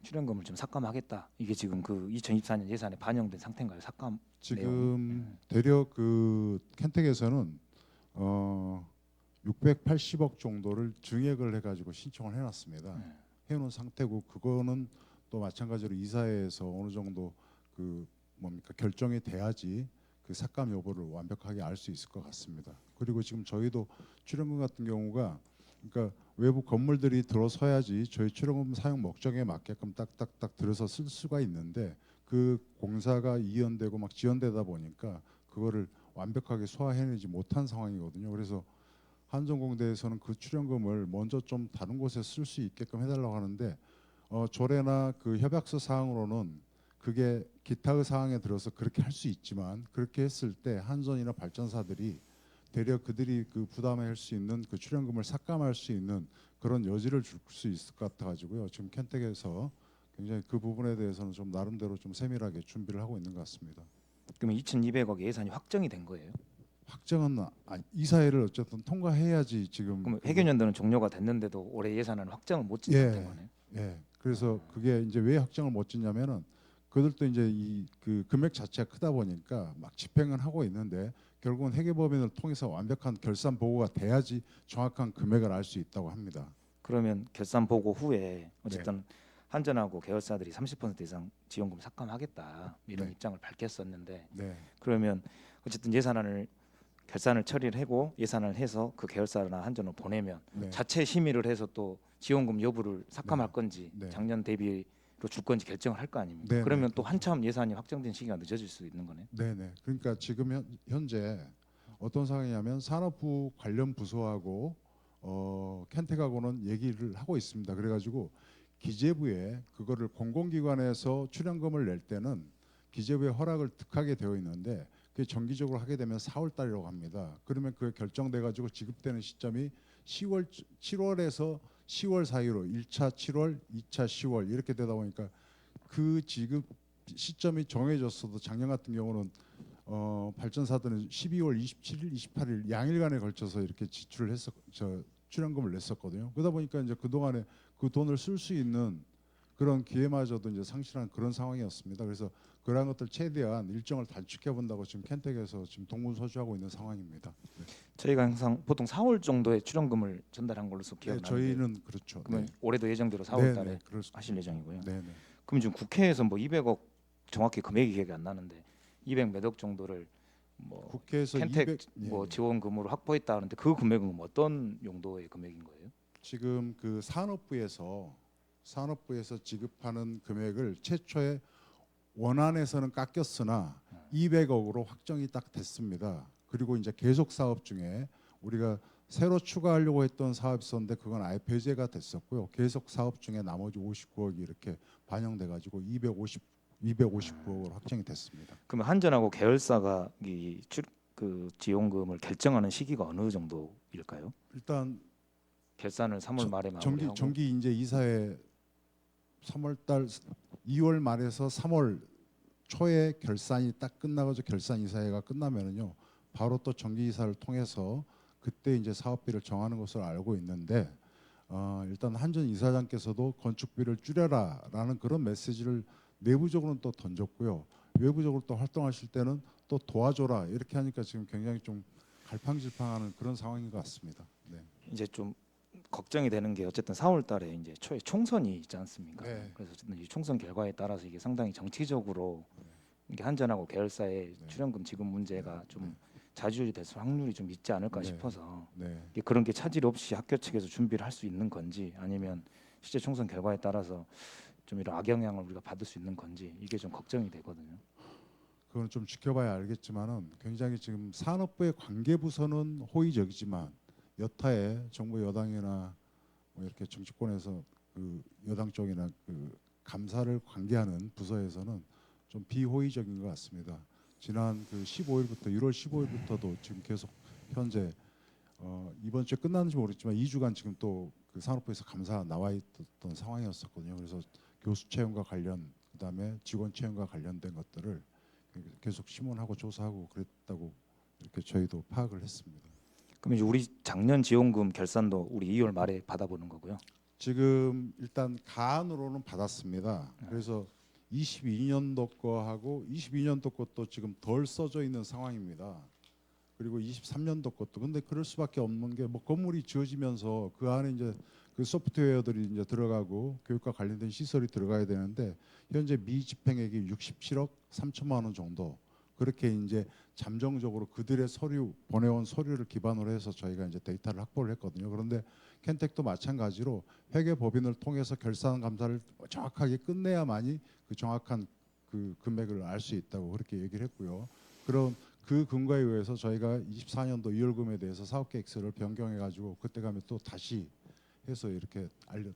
출연금을 좀 삭감하겠다. 이게 지금 그 2024년 예산에 반영된 상태인가요? 삭감 지금 대략 그 켄텍에서는 680억 정도를 증액을 해가지고 신청을 해놨습니다. 해놓은 상태고 그거는 또 마찬가지로 이사회에서 어느 정도 그 뭡니까 결정이 돼야지 그 삭감 여부를 완벽하게 알 수 있을 것 같습니다. 그리고 지금 저희도 출연금 같은 경우가 그러니까 외부 건물들이 들어서야지 저희 출연금 사용 목적에 맞게끔 딱딱딱 들어서 쓸 수가 있는데 그 공사가 이연되고 막 지연되다 보니까 그거를 완벽하게 소화해내지 못한 상황이거든요. 그래서 한전공대에서는 그 출연금을 먼저 좀 다른 곳에 쓸 수 있게끔 해달라고 하는데 조례나 그 협약서 사항으로는 그게 기타의 사항에 들어서 그렇게 할 수 있지만 그렇게 했을 때 한전이나 발전사들이 대략 그들이 그 부담할 수 있는 그 출연금을 삭감할 수 있는 그런 여지를 줄 수 있을 것 같아 가지고요. 지금 켄텍에서 굉장히 그 부분에 대해서는 좀 나름대로 좀 세밀하게 준비를 하고 있는 것 같습니다. 그러면 2,200억 예산이 확정이 된 거예요? 확정은 이사회를 어쨌든 통과해야지 지금. 그럼 회계연도는 종료가 됐는데도 올해 예산안 확정을 못 짓는 예. 상태인 거네요. 예. 그래서 그게 이제 왜 확정을 못 짓냐면은 그들도 이제 이 그 금액 자체가 크다 보니까 막 집행은 하고 있는데 결국은 회계법인을 통해서 완벽한 결산 보고가 돼야지 정확한 금액을 알 수 있다고 합니다. 그러면 결산 보고 후에 어쨌든 한전하고 계열사들이 30% 이상 지원금 삭감하겠다 이런 네. 입장을 밝혔었는데 네. 그러면 어쨌든 예산안을 결산을 처리를 하고 예산을 해서 그 계열사나 한전으로 보내면 네. 자체 심의를 해서 또 지원금 여부를 삭감할 네. 건지 네. 작년 대비로 줄 건지 결정을 할 거 아닙니까? 네, 그러면 네, 또 그렇죠. 한참 예산이 확정된 시기가 늦어질 수 있는 거네. 네네. 그러니까 지금 현재 어떤 상황이냐면 산업부 관련 부서하고 켄텍하고는 얘기를 하고 있습니다. 그래가지고 기재부에 그거를 공공기관에서 출연금을 낼 때는 기재부의 허락을 득하게 되어 있는데 그게 정기적으로 하게 되면 4월달이라고 합니다. 그러면 그게 결정돼가지고 지급되는 시점이 7월에서 10월 사이로 1차 7월, 2차 10월 이렇게 되다 보니까 그 지급 시점이 정해졌어도 작년 같은 경우는 발전사들은 12월 27일, 28일 양일간에 걸쳐서 이렇게 지출을 출연금을 냈었거든요. 그러다 보니까 이제 그 동안에 그 돈을 쓸 수 있는 그런 기회마저도 이제 상실한 그런 상황이었습니다. 그래서 그러한 것들 최대한 일정을 단축해 본다고 지금 켄텍에서 지금 동분서주하고 있는 상황입니다. 저희가 항상 보통 4월 정도에 출연금을 전달한 걸로 네, 기억나는데 저희는 그렇죠. 그러면 네. 올해도 예정대로 4월 네, 달에 네, 그럴 수 하실 예정이고요. 네, 네. 그럼 지금 국회에서 뭐 200억 정확히 금액이 기억이 안 나는데 200 몇 억 정도를 뭐 국회에서 켄텍 200 뭐 예, 예. 지원금으로 확보했다 하는데 그 금액은 뭐 어떤 용도의 금액인 거예요? 지금 그 산업부에서 지급하는 금액을 최초에 원안에서는 깎였으나 200억으로 확정이 딱 됐습니다. 그리고 이제 계속 사업 중에 우리가 새로 추가하려고 했던 사업이 있었는데 그건 아예 배제가 됐었고요. 계속 사업 중에 나머지 59억이 이렇게 반영돼 가지고 259억으로 확정이 됐습니다. 그러면 한전하고 계열사가 그 지원금을 결정하는 시기가 어느 정도일까요? 일단 결산을 3월 말에 마무리하고 정기 이제 이사회 2월 말에서 3월 초에 결산이 딱 끝나가지고 결산 이사회가 끝나면은요 바로 또 정기 이사를 통해서 그때 이제 사업비를 정하는 것으로 알고 있는데 일단 한전 이사장께서도 건축비를 줄여라라는 그런 메시지를 내부적으로는 또 던졌고요. 외부적으로 또 활동하실 때는 또 도와줘라 이렇게 하니까 지금 굉장히 좀 갈팡질팡하는 그런 상황인 것 같습니다. 네. 이제 좀 걱정이 되는 게 어쨌든 4월 달에 이제 초에 총선이 있지 않습니까? 네. 그래서 어쨌든 이 총선 결과에 따라서 이게 상당히 정치적으로 이게 한전하고 계열사의 네. 출연금 지급 문제가 좀 네. 자주율이 될 확률이 좀 있지 않을까 네. 싶어서 네. 이게 그런 게 차질 없이 학교 측에서 준비를 할 수 있는 건지 아니면 실제 총선 결과에 따라서 좀 이런 악영향을 우리가 받을 수 있는 건지 이게 좀 걱정이 되거든요. 그건 좀 지켜봐야 알겠지만은 굉장히 지금 산업부의 관계 부서는 호의적이지만 여타의 정부 여당이나 뭐 이렇게 정치권에서 그 여당 쪽이나 그 감사를 관계하는 부서에서는 좀 비호의적인 것 같습니다. 지난 그 15일부터 1월 15일부터도 지금 계속 현재 이번 주에 끝났는지 모르겠지만 2주간 지금 또 그 산업부에서 감사 나와 있던 상황이었었거든요. 그래서 교수 채용과 관련 그다음에 직원 채용과 관련된 것들을 계속 심원하고 조사하고 그랬다고 이렇게 저희도 파악을 했습니다. 그럼 이제 우리 작년 지원금 결산도 우리 2월 말에 받아보는 거고요. 지금 일단 가안으로는 받았습니다. 그래서 22년도 거하고 22년도 것도 지금 덜 써져 있는 상황입니다. 그리고 23년도 것도 근데 그럴 수밖에 없는 게 뭐 건물이 지어지면서 그 안에 이제 그 소프트웨어들이 이제 들어가고 교육과 관련된 시설이 들어가야 되는데 현재 미집행액이 67억 3천만 원 정도 그렇게 이제 잠정적으로 그들의 서류 보내온 서류를 기반으로 해서 저희가 이제 데이터를 확보를 했거든요. 그런데 켄텍도 마찬가지로 회계법인을 통해서 결산 감사를 정확하게 끝내야만이 그 정확한 그 금액을 알 수 있다고 그렇게 얘기를 했고요. 그런 그 근거에 의해서 저희가 24년도 2월금에 대해서 사업계획서를 변경해 가지고 그때 가면 또 다시 해서 이렇게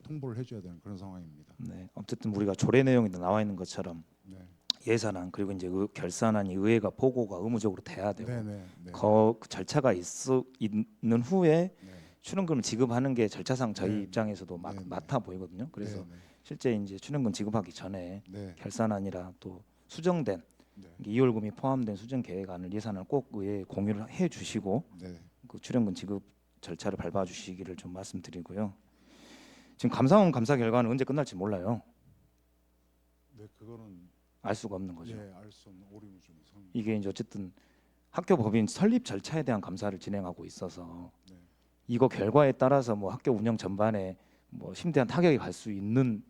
통보를 해줘야 되는 그런 상황입니다. 네, 어쨌든 우리가 조례 내용에 나와 있는 것처럼 네, 예산안 그리고 이제 결산안이 의회가 보고가 의무적으로 돼야 되고 네, 네, 네. 그 절차가 있는 후에 네. 출연금을 지급하는 게 절차상 저희 네, 입장에서도 네, 네. 맞아 보이거든요. 그래서 네, 실제 이제 출연금 지급하기 전에 네, 결산안이랑 또 수정된 네, 2월금이 포함된 수정 계획안을 예산을 꼭 의회에 공유를 해 주시고 네. 그 출연금 지급 절차를 밟아 주시기를 좀 말씀드리고요. 지금 감사원 감사 결과는 언제 끝날지 몰라요. 네, 그거는 알 수가 없는 거죠. 예, 알 수 없는 오리무중 상. 이게 이제 어쨌든 학교 법인 설립 절차에 대한 감사를 진행하고 있어서 네. 이거 결과에 따라서 뭐 학교 운영 전반에 뭐 심대한 타격이 갈 수 있는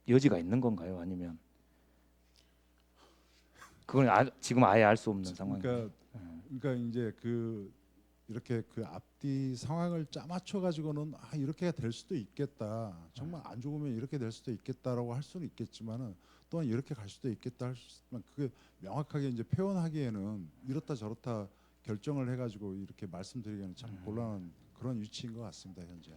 여지가 있는 건가요? 아니면 그건 지금 아예 알 수 없는 상황인가요? 그러니까 이제 그 이렇게 그 앞뒤 상황을 짜맞춰 가지고는 이렇게 될 수도 있겠다. 정말 안 좋으면 이렇게 될 수도 있겠다라고 할 수는 있겠지만은 또한 이렇게 갈 수도 있겠다 할 수 있지만 그게 명확하게 이제 표현하기에는 이렇다 저렇다 결정을 해가지고 이렇게 말씀드리기에는 참 곤란한 그런 위치인 것 같습니다 현재.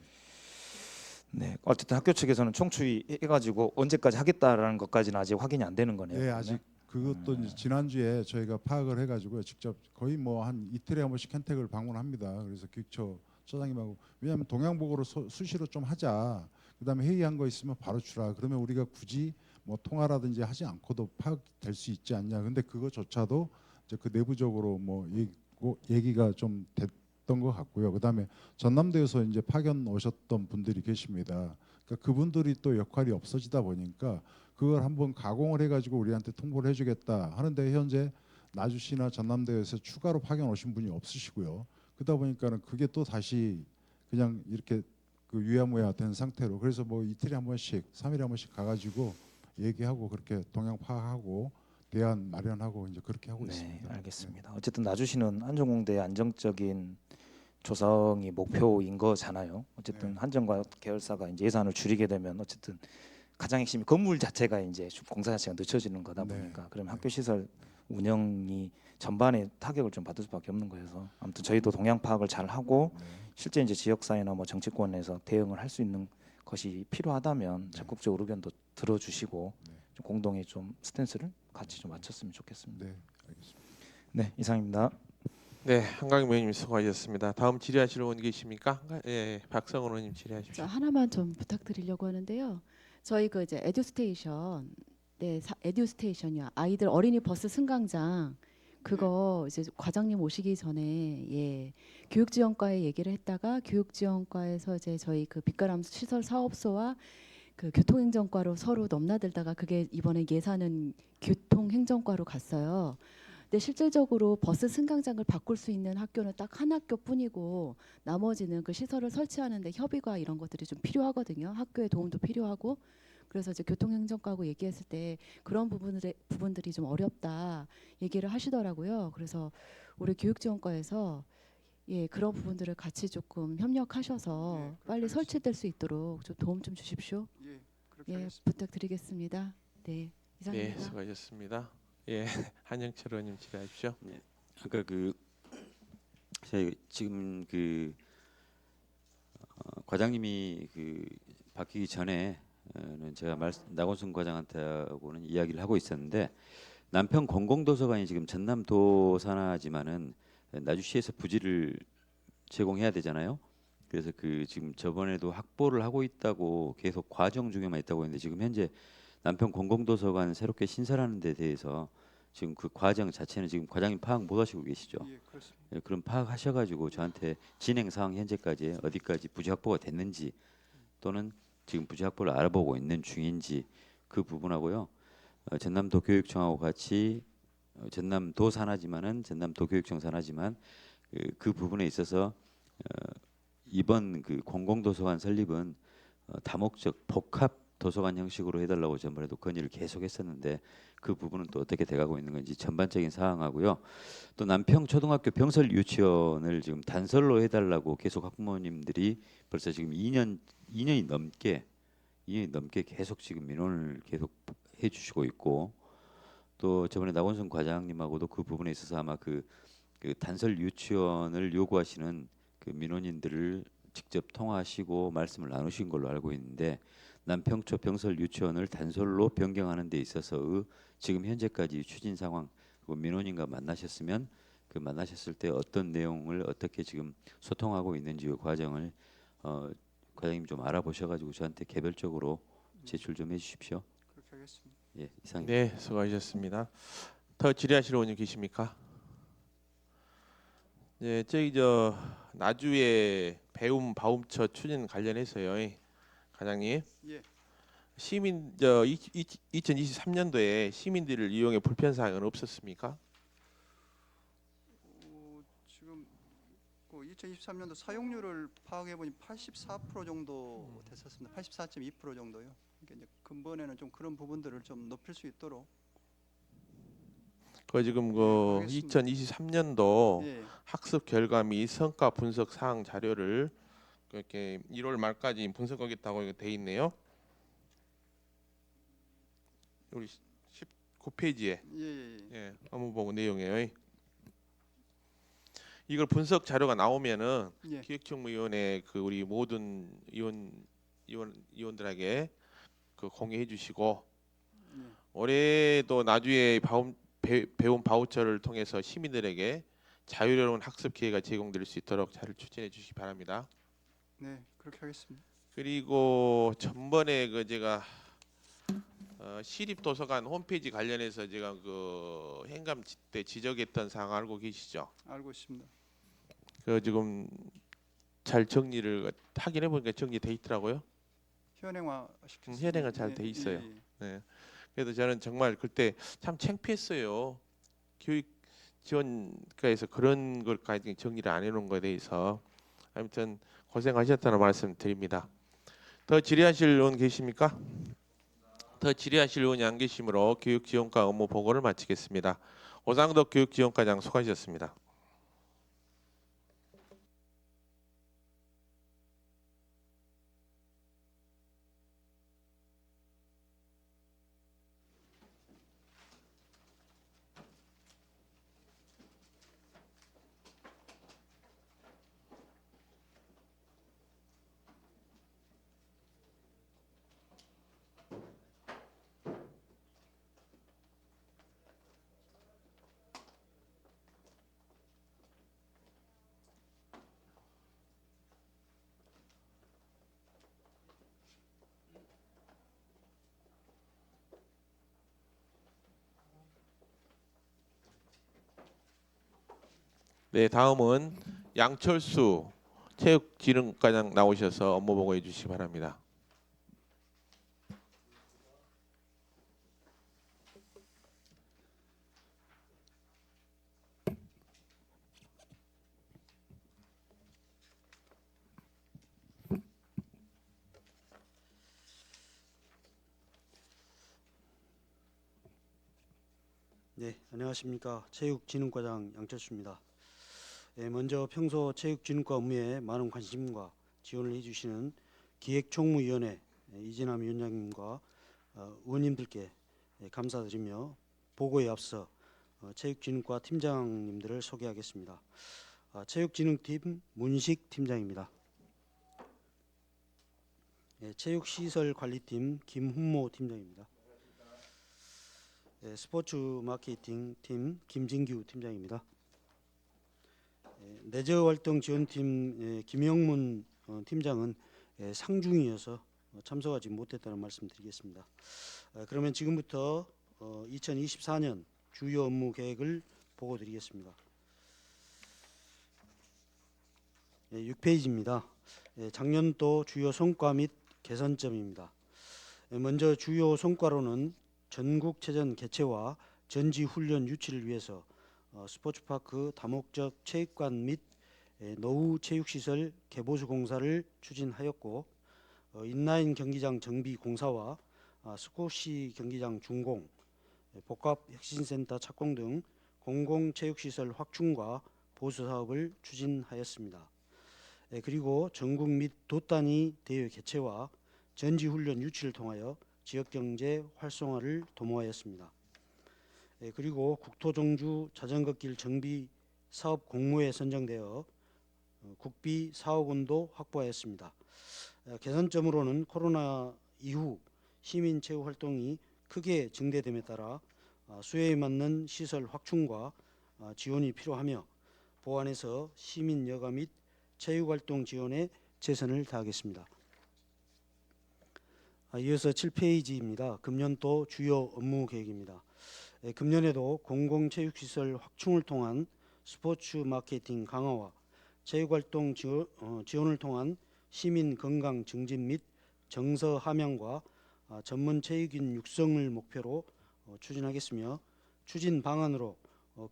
네, 어쨌든 학교 측에서는 총추위 해가지고 언제까지 하겠다라는 것까지는 아직 확인이 안 되는 거네요. 네, 그러면? 아직 그것도 이제 지난주에 저희가 파악을 해가지고요. 직접 거의 뭐 한 이틀에 한 번씩 켄텍을 방문합니다. 그래서 교육처 처장님하고 왜냐하면 동향보고를 수시로 좀 하자. 그다음에 회의한 거 있으면 바로 주라. 그러면 우리가 굳이 뭐 통화라든지 하지 않고도 파악될 수 있지 않냐. 근데 그거조차도 이제 그 내부적으로 뭐 얘기가 좀 됐던 것 같고요. 그다음에 전남도에서 이제 파견 오셨던 분들이 계십니다. 그러니까 그러니까 그분들이 또 역할이 없어지다 보니까 그걸 한번 가공을 해가지고 우리한테 통보를 해주겠다 하는데 현재 나주시나 전남대에서 추가로 파견 오신 분이 없으시고요. 그러다 보니까는 그게 또 다시 그냥 이렇게 그 유야무야 된 상태로 그래서 뭐 이틀에 한 번씩, 3일에 한 번씩 가가지고 얘기하고 그렇게 동향 파악하고 대안 마련하고 이제 그렇게 하고 네, 있습니다. 알겠습니다. 어쨌든 나주시는 안전공대의 안정적인 조성이 목표인 거잖아요. 어쨌든 네. 한전과 계열사가 이제 예산을 줄이게 되면 어쨌든 가장 핵심이 건물 자체가 이제 공사 자체가 늦춰지는 거다 네. 보니까 그러면 네. 학교 시설 운영이 전반에 타격을 좀 받을 수밖에 없는 거여서 아무튼 저희도 동향 파악을 잘 하고 네. 실제 이제 지역사회나 뭐 정치권에서 대응을 할 수 있는 것이 필요하다면 네. 적극적 의견도 들어주시고 네. 좀 공동의 좀 스탠스를 같이 좀 맞췄으면 좋겠습니다. 네, 알겠습니다. 네, 이상입니다. 네, 한강임 의원님 수고하셨습니다. 다음 질의하실 분 계십니까? 예, 박성원 의원님 저 질의하십시오. 하나만 좀 부탁드리려고 하는데요. 저희 그 이제 에듀스테이션, 네, 에듀스테이션이요. 아이들 어린이 버스 승강장 그거 이제 과장님 오시기 전에 예 교육지원과에 얘기를 했다가 교육지원과에서 이제 저희 그 빛가람 시설 사업소와 그 교통행정과로 서로 넘나들다가 그게 이번에 예산은 교통행정과로 갔어요. 근데 실질적으로 버스 승강장을 바꿀 수 있는 학교는 딱 한 학교뿐이고 나머지는 그 시설을 설치하는데 협의가 이런 것들이 좀 필요하거든요. 학교의 도움도 필요하고 그래서 이제 교통행정과하고 얘기했을 때 그런 부분들이 좀 어렵다 얘기를 하시더라고요. 그래서 우리 교육지원과에서 예 그런 부분들을 같이 조금 협력하셔서 예, 그렇게 빨리 하겠습니다. 설치될 수 있도록 좀 도움 좀 주십시오. 예, 그렇게 예 하겠습니다. 부탁드리겠습니다. 네 네, 이상입니다. 수고하셨습니다. 예, 한영철 의원님 질의하십시오. 아까 그 저희 지금 그 과장님이 그 바뀌기 전에는 제가 나곤순 과장한테하고는 이야기를 하고 있었는데 남편 공공도서관이 지금 전남도 산하지만은 나주시에서 부지를 제공해야 되잖아요. 그래서 그 지금 저번에도 확보를 하고 있다고 계속 과정 중에만 있다고 했는데 지금 현재 남편 공공도서관 새롭게 신설하는 데 대해서 지금 그 과정 자체는 지금 과장님 파악 못 하시고 계시죠. 예, 그렇습니다. 예, 그럼 파악하셔가지고 저한테 진행 상황 현재까지 어디까지 부지 확보가 됐는지 또는 지금 부지 확보를 알아보고 있는 중인지 그 부분하고요. 전남도 교육청하고 같이 전남도 산하지만은 전남도 교육청 산하지만 그 부분에 있어서 이번 그 공공도서관 설립은 다목적 복합 도서관 형식으로 해달라고 전번에도 건의를 계속했었는데 그 부분은 또 어떻게 돼가고 있는 건지 전반적인 사항하고요. 또 남평 초등학교 병설 유치원을 지금 단설로 해달라고 계속 학부모님들이 벌써 지금 2년이 넘게 계속 지금 민원을 계속 해주시고 있고 또 저번에 나곤순 과장님하고도 그 부분에 있어서 아마 그 단설 유치원을 요구하시는 그 민원인들을 직접 통화하시고 말씀을 나누신 걸로 알고 있는데 남평초 병설 유치원을 단설로 변경하는 데 있어서 지금 현재까지 추진 상황 그리고 민원인과 만나셨으면 그 만나셨을 때 어떤 내용을 어떻게 지금 소통하고 있는지 그 과정을 과장님 좀 알아보셔가지고 저한테 개별적으로 제출 좀 해주십시오. 그렇게 하겠습니다. 예, 이상입니다. 네, 수고하셨습니다. 더 질의하실 의원님 계십니까? 네, 저기 저 나주의 배움 바움처 추진 관련해서요, 과장님. 예, 시민 저 2023년도에 시민들을 이용해 불편 사항은 없었습니까? 지금 그 2023년도 사용률을 파악해 보니 84% 정도 됐었습니다. 84.2% 정도요. 그러니까 이제 근본에는 좀 그런 부분들을 좀 높일 수 있도록 그 지금 그 알겠습니다. 2023년도 예, 학습 결과 및 성과 분석 사항 자료를 그렇게 1월 말까지 분석하겠다고 돼 있네요. 우리 19페이지에 예, 업무보고 내용이에요. 이걸 분석 자료가 나오면은 예, 기획정무위원회 그 우리 모든 위원들에게 그 공유해 주시고 예. 올해도 나주에 배움 바우처를 통해서 시민들에게 자유로운 학습 기회가 제공될 수 있도록 잘 추진해 주시기 바랍니다. 네, 그렇게 하겠습니다. 그리고 전번에 그 제가 시립도서관 홈페이지 관련해서 제가 그 행감 때 지적했던 사항 알고 계시죠? 알고 있습니다. 그 지금 잘 정리를 확인해 보니까 정리돼 있더라고요. 현행화 시켰습니다. 현행화 잘 돼 있어요. 예. 네. 그래도 저는 정말 그때 참 창피했어요. 교육 지원과에서 그런 걸까지 정리를 안 해놓은 거에 대해서 아무튼 고생하셨다는 말씀 드립니다. 더 질의하실 의원 계십니까? 더 질의하실 의원이 안 계시므로 교육지원과 업무 보고를 마치겠습니다. 오상덕 교육지원과장 수고하셨습니다. 네, 다음은 양철수 체육진흥과장 나오셔서 업무 보고해 주시기 바랍니다. 네, 안녕하십니까. 체육진흥과장 양철수입니다. 먼저 평소 체육진흥과 업무에 많은 관심과 지원을 해주시는 기획총무위원회 이진남 위원장님과 의원님들께 감사드리며 보고에 앞서 체육진흥과 팀장님들을 소개하겠습니다. 체육진흥팀 문식 팀장입니다. 체육시설관리팀 김훈모 팀장입니다. 스포츠 마케팅 팀 김진규 팀장입니다. 내저활동 지원팀 김영문 팀장은 상중이어서 참석하지 못했다는 말씀드리겠습니다. 그러면 지금부터 2024년 주요 업무 계획을 보고드리겠습니다. 6페이지입니다. 작년도 주요 성과 및 개선점입니다. 먼저 주요 성과로는 전국체전 개최와 전지훈련 유치를 위해서 스포츠파크 다목적 체육관 및 노후 체육시설 개보수 공사를 추진하였고, 인라인 경기장 정비 공사와 스쿼시 경기장 준공, 복합혁신센터 착공 등 공공체육시설 확충과 보수 사업을 추진하였습니다. 그리고 전국 및 도단위 대회 개최와 전지훈련 유치를 통하여 지역경제 활성화를 도모하였습니다. 그리고 국토종주 자전거길 정비 사업 공모에 선정되어 국비 4억 원도 확보하였습니다. 개선점으로는 코로나 이후 시민 체육 활동이 크게 증대됨에 따라 수요에 맞는 시설 확충과 지원이 필요하며 보완해서 시민 여가 및 체육 활동 지원에 최선을 다하겠습니다. 이어서 7페이지입니다. 금년도 주요 업무 계획입니다. 금년에도 공공체육시설 확충을 통한 스포츠 마케팅 강화와 체육활동 지원을 통한 시민 건강 증진 및 정서 함양과 전문 체육인 육성을 목표로 추진하겠으며, 추진 방안으로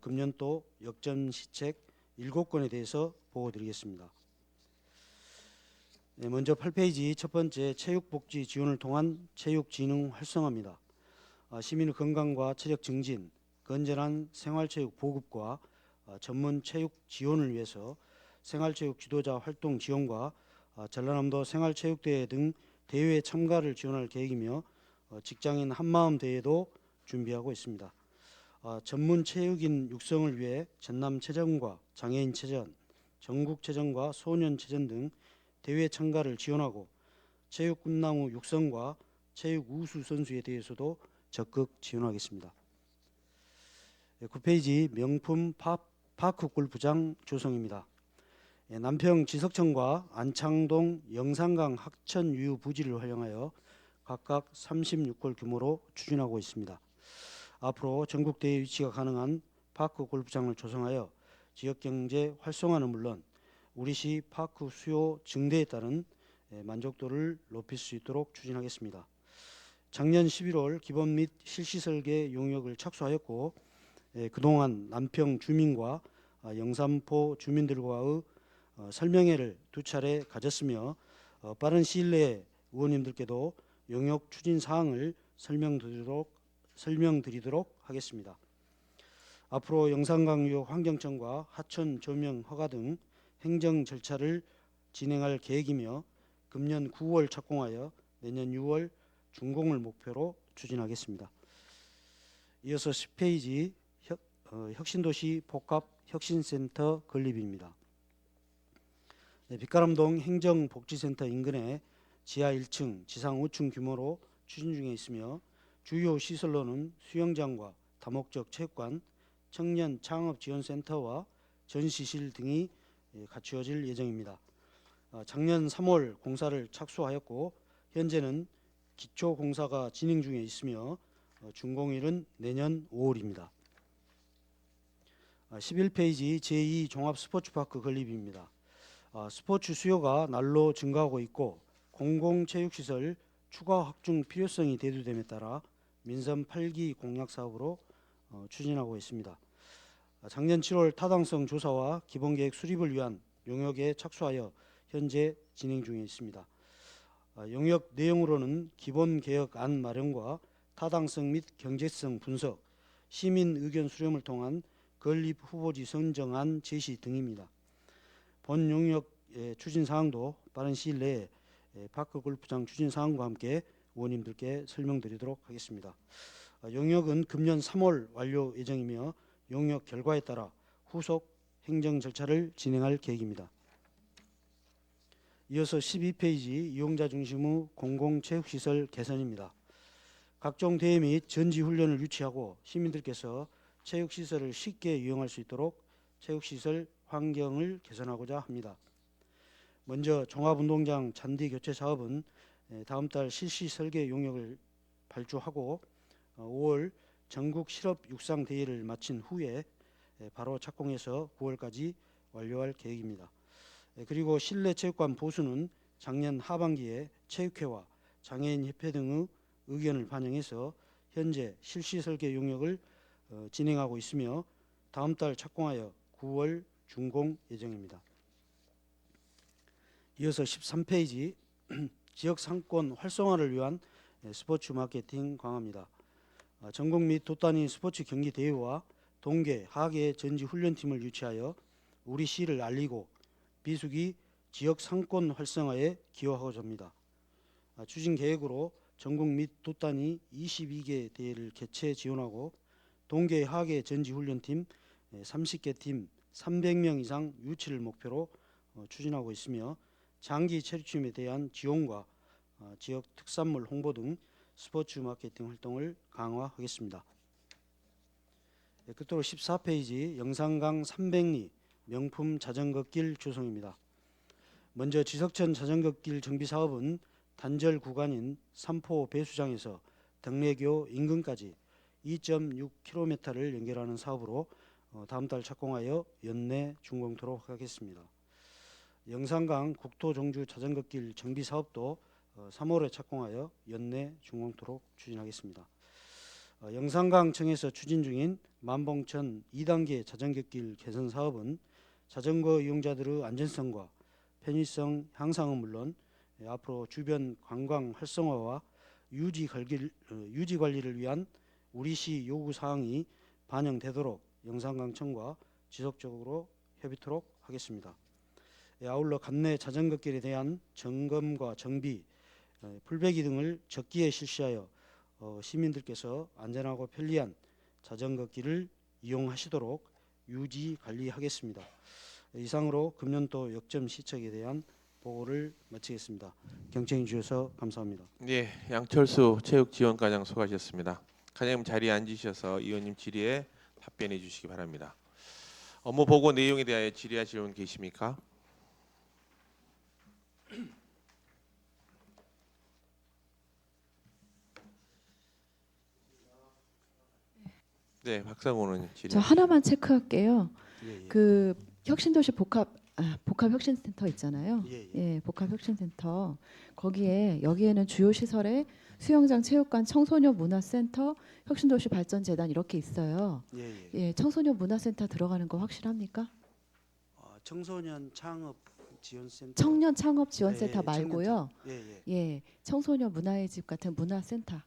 금년도 역점 시책 7건에 대해서 보고드리겠습니다. 먼저 8페이지 첫 번째 체육복지 지원을 통한 체육진흥 활성화입니다. 시민의 건강과 체력 증진, 건전한 생활체육 보급과 전문 체육 지원을 위해서 생활체육 지도자 활동 지원과 전라남도 생활체육대회 등 대회 참가를 지원할 계획이며, 직장인 한마음 대회도 준비하고 있습니다. 전문 체육인 육성을 위해 전남체전과 장애인체전, 전국체전과 소년체전 등 대회 참가를 지원하고, 체육 꿈나무 육성과 체육 우수 선수에 대해서도 적극 지원하겠습니다. 9페이지 명품 파크 골프장 조성입니다. 남평 지석천과 안창동 영산강 학천 유휴 부지를 활용하여 각각 36골 규모로 추진하고 있습니다. 앞으로 전국 대회 유치가 가능한 파크 골프장을 조성하여 지역 경제 활성화는 물론 우리시 파크 수요 증대에 따른 만족도를 높일 수 있도록 추진하겠습니다. 작년 11월 기본 및 실시 설계 용역을 착수하였고 그동안 남평 주민과 영산포 주민들과의 설명회를 2차례 가졌으며 빠른 시일 내에 의원님들께도 용역 추진 사항을 설명드리도록 하겠습니다. 앞으로 영산강유역 환경청과 하천 조명 허가 등 행정 절차를 진행할 계획이며 금년 9월 착공하여 내년 6월 준공을 목표로 추진하겠습니다. 이어서 10페이지 혁신도시 복합혁신센터 건립입니다. 빛가람동 행정복지센터 인근에 지하 1층, 지상 5층 규모로 추진 중에 있으며 주요 시설로는 수영장과 다목적 체육관, 청년 창업지원센터와 전시실 등이 갖추어질 예정입니다. 작년 3월 공사를 착수하였고 현재는 기초 공사가 진행 중에 있으며 준공일은 내년 5월입니다. 11페이지 제2 종합스포츠파크 건립입니다. 스포츠 수요가 날로 증가하고 있고 공공체육시설 추가 확충 필요성이 대두됨에 따라 민선 8기 공약 사업으로 추진하고 있습니다. 작년 7월 타당성 조사와 기본계획 수립을 위한 용역에 착수하여 현재 진행 중에 있습니다. 용역 내용으로는 기본개혁안 마련과 타당성 및 경제성 분석, 시민 의견 수렴을 통한 건립 후보지 선정안 제시 등입니다. 본 용역의 추진 사항도 빠른 시일 내에 파크 골프장 추진 사항과 함께 의원님들께 설명드리도록 하겠습니다. 용역은 금년 3월 완료 예정이며 용역 결과에 따라 후속 행정 절차를 진행할 계획입니다. 이어서 12페이지 이용자 중심의 공공체육시설 개선입니다. 각종 대회 및 전지훈련을 유치하고 시민들께서 체육시설을 쉽게 이용할 수 있도록 체육시설 환경을 개선하고자 합니다. 먼저 종합운동장 잔디 교체 사업은 다음 달 실시 설계 용역을 발주하고 5월 전국 실업 육상 대회를 마친 후에 바로 착공해서 9월까지 완료할 계획입니다. 그리고 실내 체육관 보수는 작년 하반기에 체육회와 장애인협회 등의 의견을 반영해서 현재 실시 설계 용역을 진행하고 있으며 다음 달 착공하여 9월 준공 예정입니다. 이어서 13페이지 지역 상권 활성화를 위한 스포츠 마케팅 강화입니다. 전국 및 도단위 스포츠 경기 대회와 동계, 하계 전지 훈련팀을 유치하여 우리 시를 알리고 비수기 지역 상권 활성화에 기여하고자 합니다. 추진 계획으로 전국 및 도단위 22개 대회를 개최 지원하고 동계, 하계 전지 훈련팀 30개 팀 300명 이상 유치를 목표로 추진하고 있으며 장기 체류팀에 대한 지원과 지역 특산물 홍보 등 스포츠 마케팅 활동을 강화하겠습니다. 끝으로 14페이지 영산강 300리 명품 자전거길 조성입니다. 먼저 지석천 자전거길 정비 사업은 단절 구간인 삼포 배수장에서 덕내교 인근까지 2.6km를 연결하는 사업으로 다음 달 착공하여 연내 준공토록 하겠습니다. 영산강 국토종주 자전거길 정비 사업도 3월에 착공하여 연내 준공토록 추진하겠습니다. 영산강청에서 추진 중인 만봉천 2단계 자전거길 개선 사업은 자전거 이용자들의 안전성과 편의성 향상은 물론 앞으로 주변 관광 활성화와 유지 관리를 위한 우리시 요구 사항이 반영되도록 영산강청과 지속적으로 협의토록 하겠습니다. 아울러 관내 자전거길에 대한 점검과 정비, 풀베기 등을 적기에 실시하여 시민들께서 안전하고 편리한 자전거길을 이용하시도록 유지 관리하겠습니다. 이상으로 금년도 역점 시책에 대한 보고를 마치겠습니다. 경청해 주셔서 감사합니다. 네, 양철수 체육지원과장 수고하셨습니다. 과장님 자리에 앉으셔서 의원님 질의에 답변해 주시기 바랍니다. 업무 보고 내용에 대하여 질의하실 분 계십니까? 네, 박상호 의원님 질의. 저 하나만 체크할게요. 예. 그 혁신도시 복합 복합혁신센터 있잖아요. 예, 예. 예, 복합혁신센터 거기에 여기에는 주요 시설에 수영장, 체육관, 청소년 문화센터, 혁신도시 발전재단 이렇게 있어요. 예, 예. 예, 청소년 문화센터 들어가는 거 확실합니까? 청소년 창업 지원센터. 청년 창업 지원센터 예, 말고요. 예, 예. 예, 청소년 문화의 집 같은 문화센터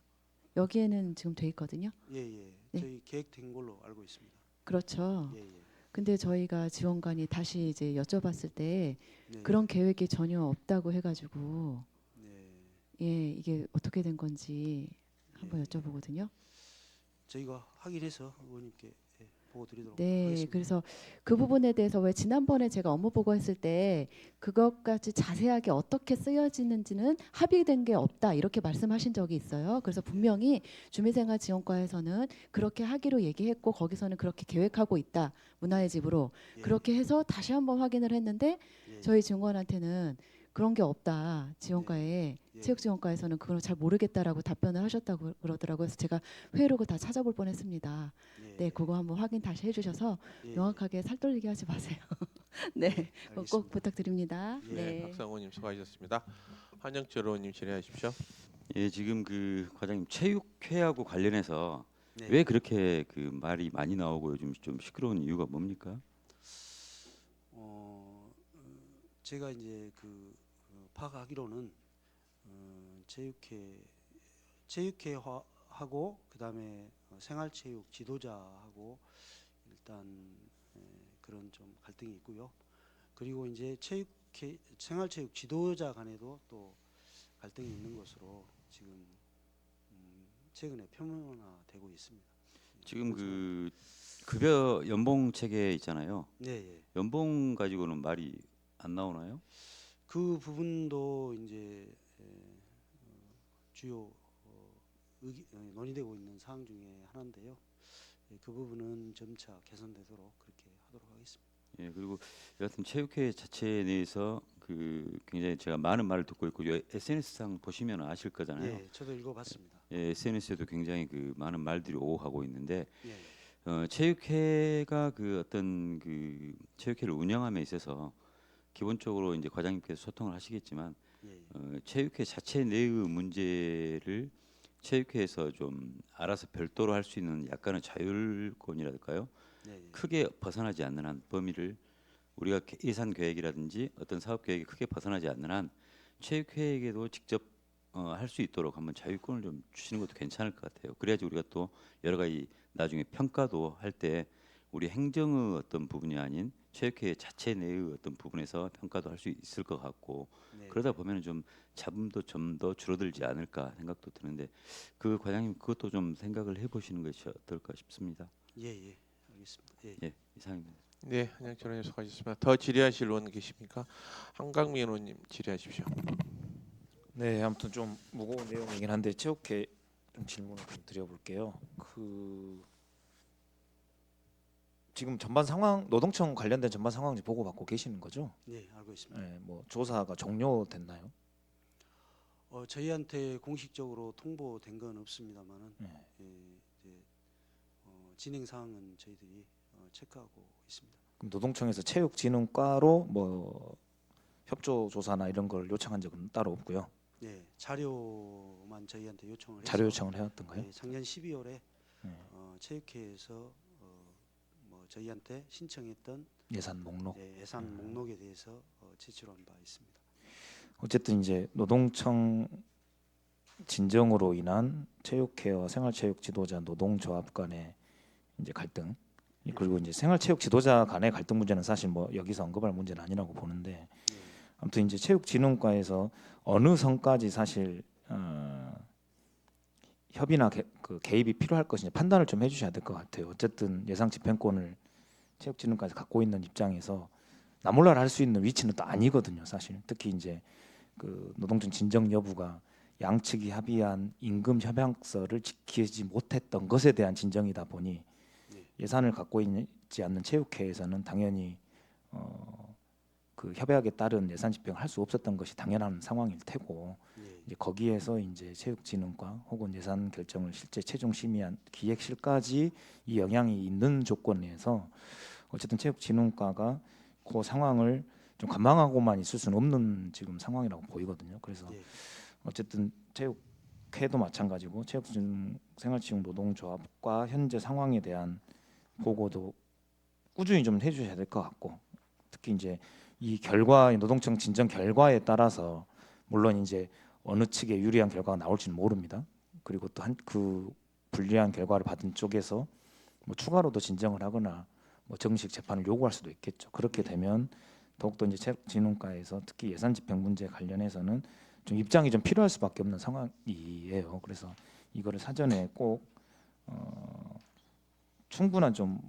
여기에는 지금 돼 있거든요. 예, 예. 네. 저희 계획된 걸로 알고 있습니다. 그렇죠. 예, 예. 근데 저희가 지원관이 다시 이제 여쭤봤을 때 네, 그런 계획이 전혀 없다고 해가지고 네. 예, 이게 어떻게 된 건지 한번 예. 여쭤보거든요. 저희가 확인해서 의원님께 보고 드리도록 네, 하겠습니다. 그래서 그 부분에 대해서 왜 지난번에 제가 업무 보고했을 때 그것까지 자세하게 어떻게 쓰여지는지는 합의된 게 없다 이렇게 말씀하신 적이 있어요. 그래서 분명히 주민생활지원과에서는 그렇게 하기로 얘기했고 거기서는 그렇게 계획하고 있다 문화의 집으로 예, 그렇게 해서 다시 한번 확인을 했는데 예, 저희 증원한테는 그런 게 없다 지원과에 예. 체육지원과에서는 그걸 잘 모르겠다라고 답변을 하셨다고 그러더라고요. 그래서 제가 회의록을 다 찾아볼 뻔했습니다. 예, 네, 그거 한번 확인 다시 해주셔서 예, 명확하게 살떨리게 하지 마세요. 네, 꼭 알겠습니다. 부탁드립니다. 예, 네. 박상호님 수고하셨습니다. 한영철 의원님 질의하십시오. 예, 지금 그 과장님 체육회하고 관련해서 네. 왜 그렇게 그 말이 많이 나오고 요즘 좀 시끄러운 이유가 뭡니까? 제가 이제 파악하기로는 체육회하고 그다음에 생활체육 지도자하고 일단 그런 좀 갈등이 있고요. 그리고 이제 생활체육 지도자 간에도 또 갈등이 있는 것으로 지금 최근에 표면화되고 있습니다. 지금 그 급여 연봉 체계 있잖아요. 네, 예. 연봉 가지고는 말이 안 나오나요? 그 부분도 이제 주요 논의되고 있는 사항 중에 하나인데요. 그 부분은 점차 개선되도록 그렇게 하도록 하겠습니다. 예, 그리고 여하튼 체육회 자체 내에서 그 굉장히 제가 많은 말을 듣고 있고 SNS상 보시면 아실 거잖아요. 예, 저도 읽어봤습니다. 예, SNS에도 굉장히 그 많은 말들이 오가고 있는데 예, 체육회가 그 어떤 그 체육회를 운영함에 있어서 기본적으로 이제 과장님께서 소통을 하시겠지만 예, 체육회 자체 내의 문제를 체육회에서 좀 알아서 별도로 할 수 있는 약간의 자율권이랄까요? 예, 예. 크게 벗어나지 않는 한 범위를 우리가 예산 계획이라든지 어떤 사업 계획이 크게 벗어나지 않는 한 체육회에게도 직접 할 수 있도록 한번 자율권을 좀 주시는 것도 괜찮을 것 같아요. 그래야지 우리가 또 여러 가지 나중에 평가도 할 때 우리 행정의 어떤 부분이 아닌 체육회 자체 내의 어떤 부분에서 평가도 할 수 있을 것 같고 네. 그러다 보면 좀 잡음도 좀 더 줄어들지 않을까 생각도 드는데 그 과장님 그것도 좀 생각을 해보시는 것이 어떨까 싶습니다. 예, 예, 알겠습니다. 예. 예, 이상입니다. 네, 한영철 의원님 수고하셨습니다. 더 질의하실 의원 계십니까? 한강민 의원님 질의하십시오. 네, 아무튼 좀 무거운 내용이긴 한데 체육회 좀 질문을 좀 드려볼게요. 지금 전반 상황 노동청 관련된 전반 상황 보고받고 계시는 거죠? 네, 알고 있습니다. 네, 뭐 조사가 종료됐나요? 저희한테 공식적으로 통보된 건 없습니다만은 네. 예, 이제 진행 사항은 저희들이 체크하고 있습니다. 그럼 노동청에서 체육진흥과로 뭐 협조 조사나 이런 걸 요청한 적은 따로 없고요. 예, 자료만 저희한테 요청을 해서 자료 요청을 해왔던가요? 예, 작년 12월에 네. 체육회에서 뭐 저희한테 신청했던 예산 목록. 예산 목록에 대해서 제출한 바 있습니다. 어쨌든 이제 노동청 진정으로 인한 체육회와 생활체육 지도자 노동조합 간의 이제 갈등 그리고 이제 생활체육 지도자 간의 갈등 문제는 사실 뭐 여기서 언급할 문제는 아니라고 보는데 예, 아무튼 이제 체육진흥과에서 어느 선까지 사실 협의나 그 개입이 필요할 것인지 판단을 좀 해주셔야 될 것 같아요. 어쨌든 예상 집행권을 체육진흥과에서 갖고 있는 입장에서 나몰라라 할 수 있는 위치는 또 아니거든요. 사실 특히 이제 그 노동청 진정 여부가 양측이 합의한 임금 협약서를 지키지 못했던 것에 대한 진정이다 보니 예산을 갖고 있지 않는 체육회에서는 당연히 그 협약에 따른 예산 집행을 할 수 없었던 것이 당연한 상황일 테고 예, 이제 거기에서 이제 체육진흥과 혹은 예산 결정을 실제 최종 심의한 기획실까지 이 영향이 있는 조건에서 어쨌든 체육진흥과가 그 상황을 좀 관망하고만 있을 수는 없는 지금 상황이라고 보이거든요. 그래서 예. 어쨌든 체육회도 마찬가지고 생활치유노동조합과 현재 상황에 대한 보고도 꾸준히 좀 해주셔야 될 것 같고, 특히 이제 이 결과, 노동청 진정 결과에 따라서 물론 이제 어느 측에 유리한 결과가 나올지는 모릅니다. 그리고 또 그 불리한 결과를 받은 쪽에서 뭐 추가로도 진정을 하거나 뭐 정식 재판을 요구할 수도 있겠죠. 그렇게 되면 더욱더 이제 체육진흥과에서 특히 예산 집행 문제 관련해서는 좀 입장이 좀 필요할 수밖에 없는 상황이에요. 그래서 이거를 사전에 꼭 충분한 좀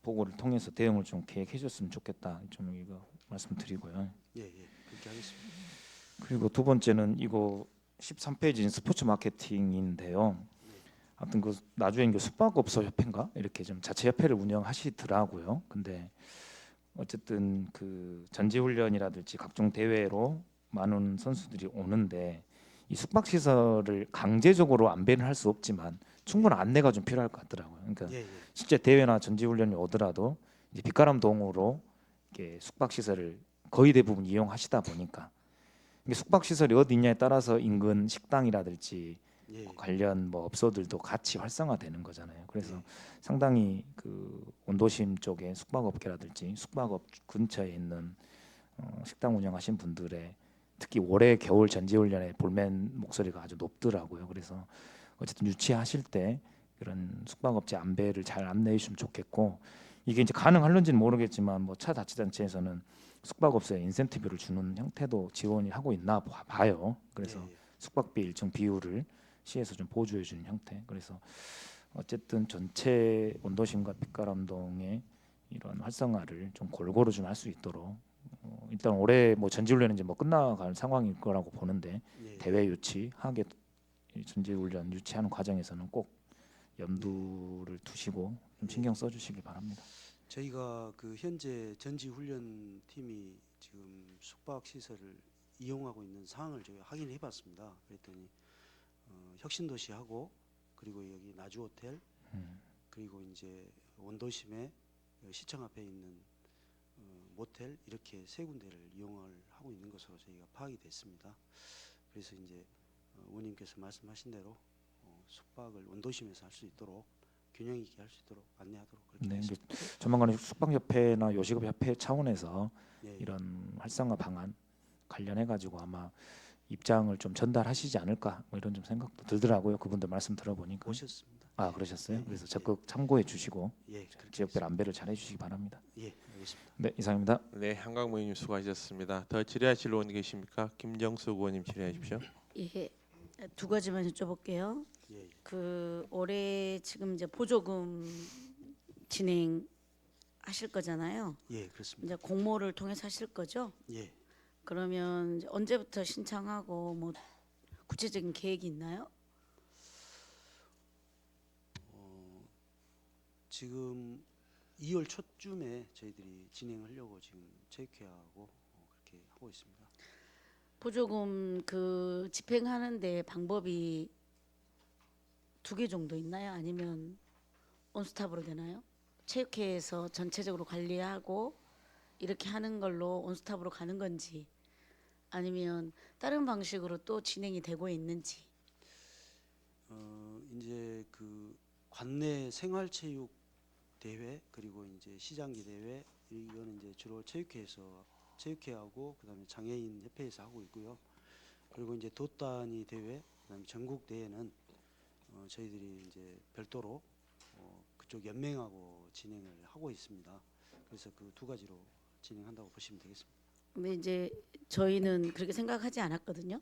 보고를 통해서 대응을 좀 계획해 줬으면 좋겠다. 좀 이거 말씀드리고요. 예, 예. 그렇게 하겠습니다. 그리고 두 번째는 이거 13페이지인 스포츠 마케팅인데요. 아무튼 그 나중에 그 숙박업소 협회인가 이렇게 좀 자체 협회를 운영하시더라고요. 근데 어쨌든 그 전지훈련이라든지 각종 대회로 많은 선수들이 오는데 이 숙박 시설을 강제적으로 안배는 할 수 없지만 충분한 안내가 좀 필요할 것 같더라고요. 그러니까 예, 예. 실제 대회나 전지훈련이 오더라도 이제 빗가람동으로 이렇게 숙박 시설을 거의 대부분 이용하시다 보니까 이게 숙박 시설이 어디 있냐에 따라서 인근 식당이라든지 예. 관련 뭐 업소들도 같이 활성화되는 거잖아요. 그래서 예. 상당히 그 원도심 쪽에 숙박업계라든지 숙박업 근처에 있는 식당 운영하신 분들의 특히 올해 겨울 전지훈련의 볼멘 목소리가 아주 높더라고요. 그래서 어쨌든 유치하실 때 그런 숙박업체 안배를 잘 안내해 주시면 좋겠고, 이게 이제 가능할런지는 모르겠지만 뭐 차자치단체에서는 숙박업소에 인센티브를 주는 형태도 지원을 하고 있나 봐요. 그래서 예, 예. 숙박비 일정 비율을 시에서 좀 보조해 주는 형태. 그래서 어쨌든 전체 원도심과 빗가람동의 이런 활성화를 좀 골고루 좀 할 수 있도록 일단 올해 뭐 전지훈련은 이제 뭐 끝나갈 상황일 거라고 보는데 예. 대회 유치, 하계 전지훈련 유치하는 과정에서는 꼭 염두를 두시고 좀 신경 써주시기 바랍니다. 저희가 그 현재 전지 훈련 팀이 지금 숙박 시설을 이용하고 있는 상황을 저희가 확인해 봤습니다. 그랬더니 혁신도시하고 그리고 여기 나주호텔 그리고 이제 원도심에 시청 앞에 있는 모텔 이렇게 세 군데를 이용을 하고 있는 것으로 저희가 파악이 됐습니다. 그래서 이제 의원님께서 말씀하신 대로 숙박을 원도심에서 할 수 있도록 균형 있게 할 수 있도록 안내하도록 그렇게 네, 이제 하겠습니다. 조만간에 숙박협회나 요식업협회 차원에서 예, 예. 이런 활성화 방안 관련해 가지고 아마 입장을 좀 전달하시지 않을까 뭐 이런 좀 생각도 들더라고요. 그분들 말씀 들어보니까. 오셨습니다. 아 그러셨어요? 예, 그래서 예, 적극 참고해 주시고 예, 그렇게 지역별 하겠습니다. 안배를 잘 해주시기 바랍니다. 예, 알겠습니다. 네, 이상입니다. 네, 한강무 의원님 수고하셨습니다. 더 질의하실 의원 계십니까? 김정수 의원님 질의하십시오. 예, 두 가지만 여쭤볼게요. 예, 예. 그 올해 지금 이제 보조금 진행하실 거잖아요. 예, 그렇습니다. 이제 공모를 통해서 하실 거죠? 예. 그러면 이제 언제부터 신청하고 뭐 구체적인 계획이 있나요? 지금 2월 초쯤에 저희들이 진행하려고 지금 체육회하고 그렇게 하고 있습니다. 보조금 그 집행하는데 방법이 두 개 정도 있나요? 아니면 온스탑으로 되나요? 체육회에서 전체적으로 관리하고 이렇게 하는 걸로 온스탑으로 가는 건지 아니면 다른 방식으로 또 진행이 되고 있는지. 이제 그 관내 생활체육 대회 그리고 이제 시장기 대회 이거는 이제 주로 체육회하고 그다음에 장애인 협회에서 하고 있고요. 그리고 이제 돛단위 대회 그다음에 전국 대회는 저희들이 이제 별도로 그쪽 연맹하고 진행을 하고 있습니다. 그래서 그 두 가지로 진행한다고 보시면 되겠습니다. 근데 이제 저희는 그렇게 생각하지 않았거든요.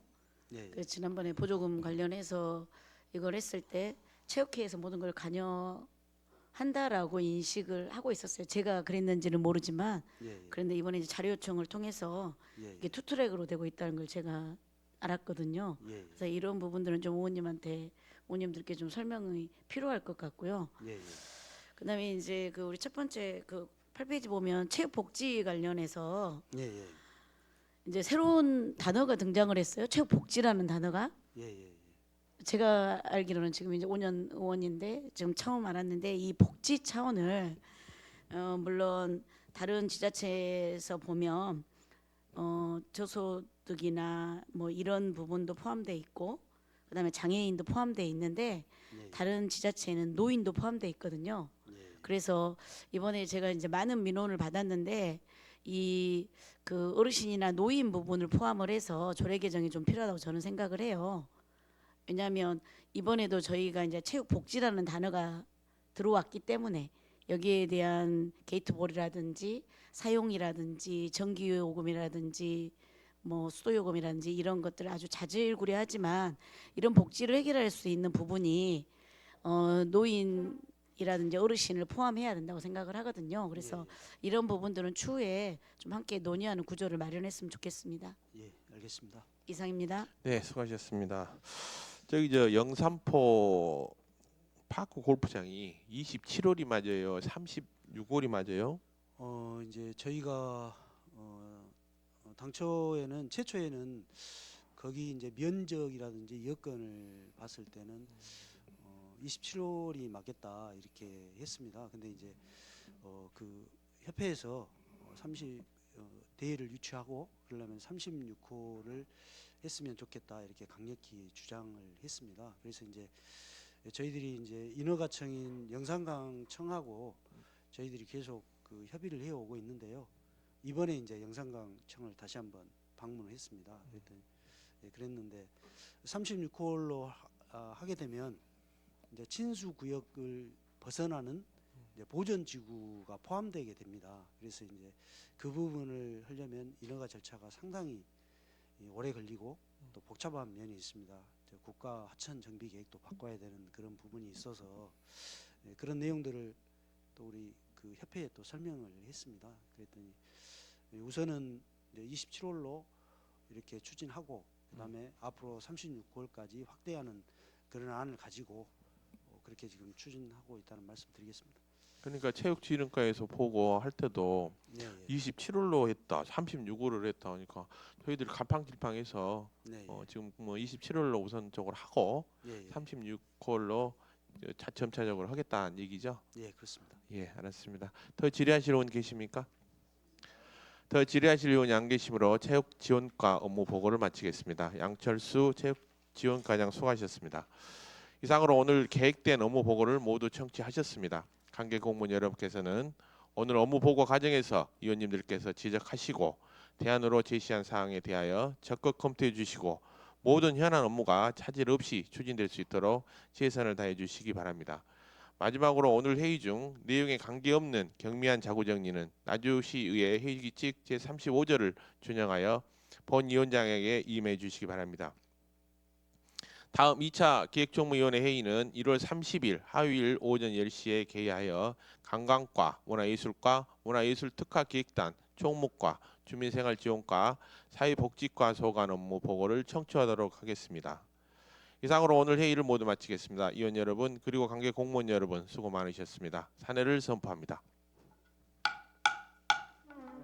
예, 예. 그래서 지난번에 보조금 관련해서 이걸 했을 때 체육회에서 모든 걸 관여한다라고 인식을 하고 있었어요. 제가 그랬는지는 모르지만 예, 예. 그런데 이번에 이제 자료 요청을 통해서 예, 이게 투트랙으로 되고 있다는 걸 제가 알았거든요. 예, 그래서 이런 부분들은 좀 의원님들께 좀 설명이 필요할 것 같고요. 예, 예. 그다음에 이제 그 우리 첫 번째 그 8페이지 보면 체육복지 관련해서 예, 예. 이제 새로운 단어가 등장을 했어요. 체육복지라는 단어가. 예, 예. 제가 알기로는 지금 이제 5년 의원인데 지금 처음 알았는데 이 복지 차원을 물론 다른 지자체에서 보면 저소득이나 뭐 이런 부분도 포함돼 있고 그다음에 장애인도 포함돼 있는데 예, 다른 지자체는 노인도 포함돼 있거든요. 예, 그래서 이번에 제가 이제 많은 민원을 받았는데 이 그 어르신이나 노인 부분을 포함을 해서 조례 개정이 좀 필요하다고 저는 생각을 해요. 왜냐하면 이번에도 저희가 이제 체육복지라는 단어가 들어왔기 때문에 여기에 대한 게이트볼이라든지 사용이라든지 전기요금이라든지 뭐 수도요금이라든지 이런 것들을 아주 자질구레하지만 이런 복지를 해결할 수 있는 부분이 노인이라든지 어르신을 포함해야 된다고 생각을 하거든요. 그래서 이런 부분들은 추후에 좀 함께 논의하는 구조를 마련했으면 좋겠습니다. 예, 알겠습니다. 이상입니다. 네, 수고하셨습니다. 저기 저 영산포 파크 골프장이 27홀이 맞아요. 36홀이 맞아요. 이제 저희가 당초에는 최초에는 거기 이제 면적이라든지 여건을 봤을 때는 27홀이 맞겠다 이렇게 했습니다. 근데 이제 그 협회에서 30 대회를 유치하고 그러려면 36홀을 했으면 좋겠다 이렇게 강력히 주장을 했습니다. 그래서 이제 저희들이 이제 인허가청인 영산강청하고 저희들이 계속 그 협의를 해오고 있는데요. 이번에 이제 영산강청을 다시 한번 방문을 했습니다. 그랬는데 36홀로 하게 되면 이제 친수 구역을 벗어나는 이제 보전 지구가 포함되게 됩니다. 그래서 이제 그 부분을 하려면 인허가 절차가 상당히 오래 걸리고 또 복잡한 면이 있습니다. 국가 하천 정비 계획도 바꿔야 되는 그런 부분이 있어서 그런 내용들을 또 우리 그 협회에 또 설명을 했습니다. 그랬더니 우선은 27홀로 이렇게 추진하고 그다음에 앞으로 36홀까지 확대하는 그런 안을 가지고 그렇게 지금 추진하고 있다는 말씀드리겠습니다. 그러니까 체육진흥과에서 보고 할 때도 네, 예. 27홀로 했다, 36홀을 했다 하니까 저희들이 갈팡질팡해서 네, 예. 지금 뭐 27홀로 우선적으로 하고 예, 예. 36홀로 점차적으로 하겠다는 얘기죠. 예, 그렇습니다. 예, 알았습니다. 더 질의하실 의원 계십니까? 더 질의하실 의원이 안 계시므로 체육지원과 업무 보고를 마치겠습니다. 양철수 체육지원과장 수고하셨습니다. 이상으로 오늘 계획된 업무 보고를 모두 청취하셨습니다. 관계 공무원 여러분께서는 오늘 업무 보고 과정에서 위원님들께서 지적하시고 대안으로 제시한 사항에 대하여 적극 검토해 주시고 모든 현안 업무가 차질 없이 추진될 수 있도록 최선을 다해 주시기 바랍니다. 마지막으로 오늘 회의 중 내용에 관계없는 경미한 자구 정리는 나주시의회 회의규칙 제35조를 준용하여 본 위원장에게 임해 주시기 바랍니다. 다음 2차 기획총무위원회 회의는 1월 30일 화요일 오전 10시에 개의하여 관광과 문화예술과 문화예술특화기획단 총무과 주민생활지원과 사회복지과 소관 업무 보고를 청취하도록 하겠습니다. 이상으로 오늘 회의를 모두 마치겠습니다. 위원 여러분 그리고 관계 공무원 여러분 수고 많으셨습니다. 사내를 선포합니다.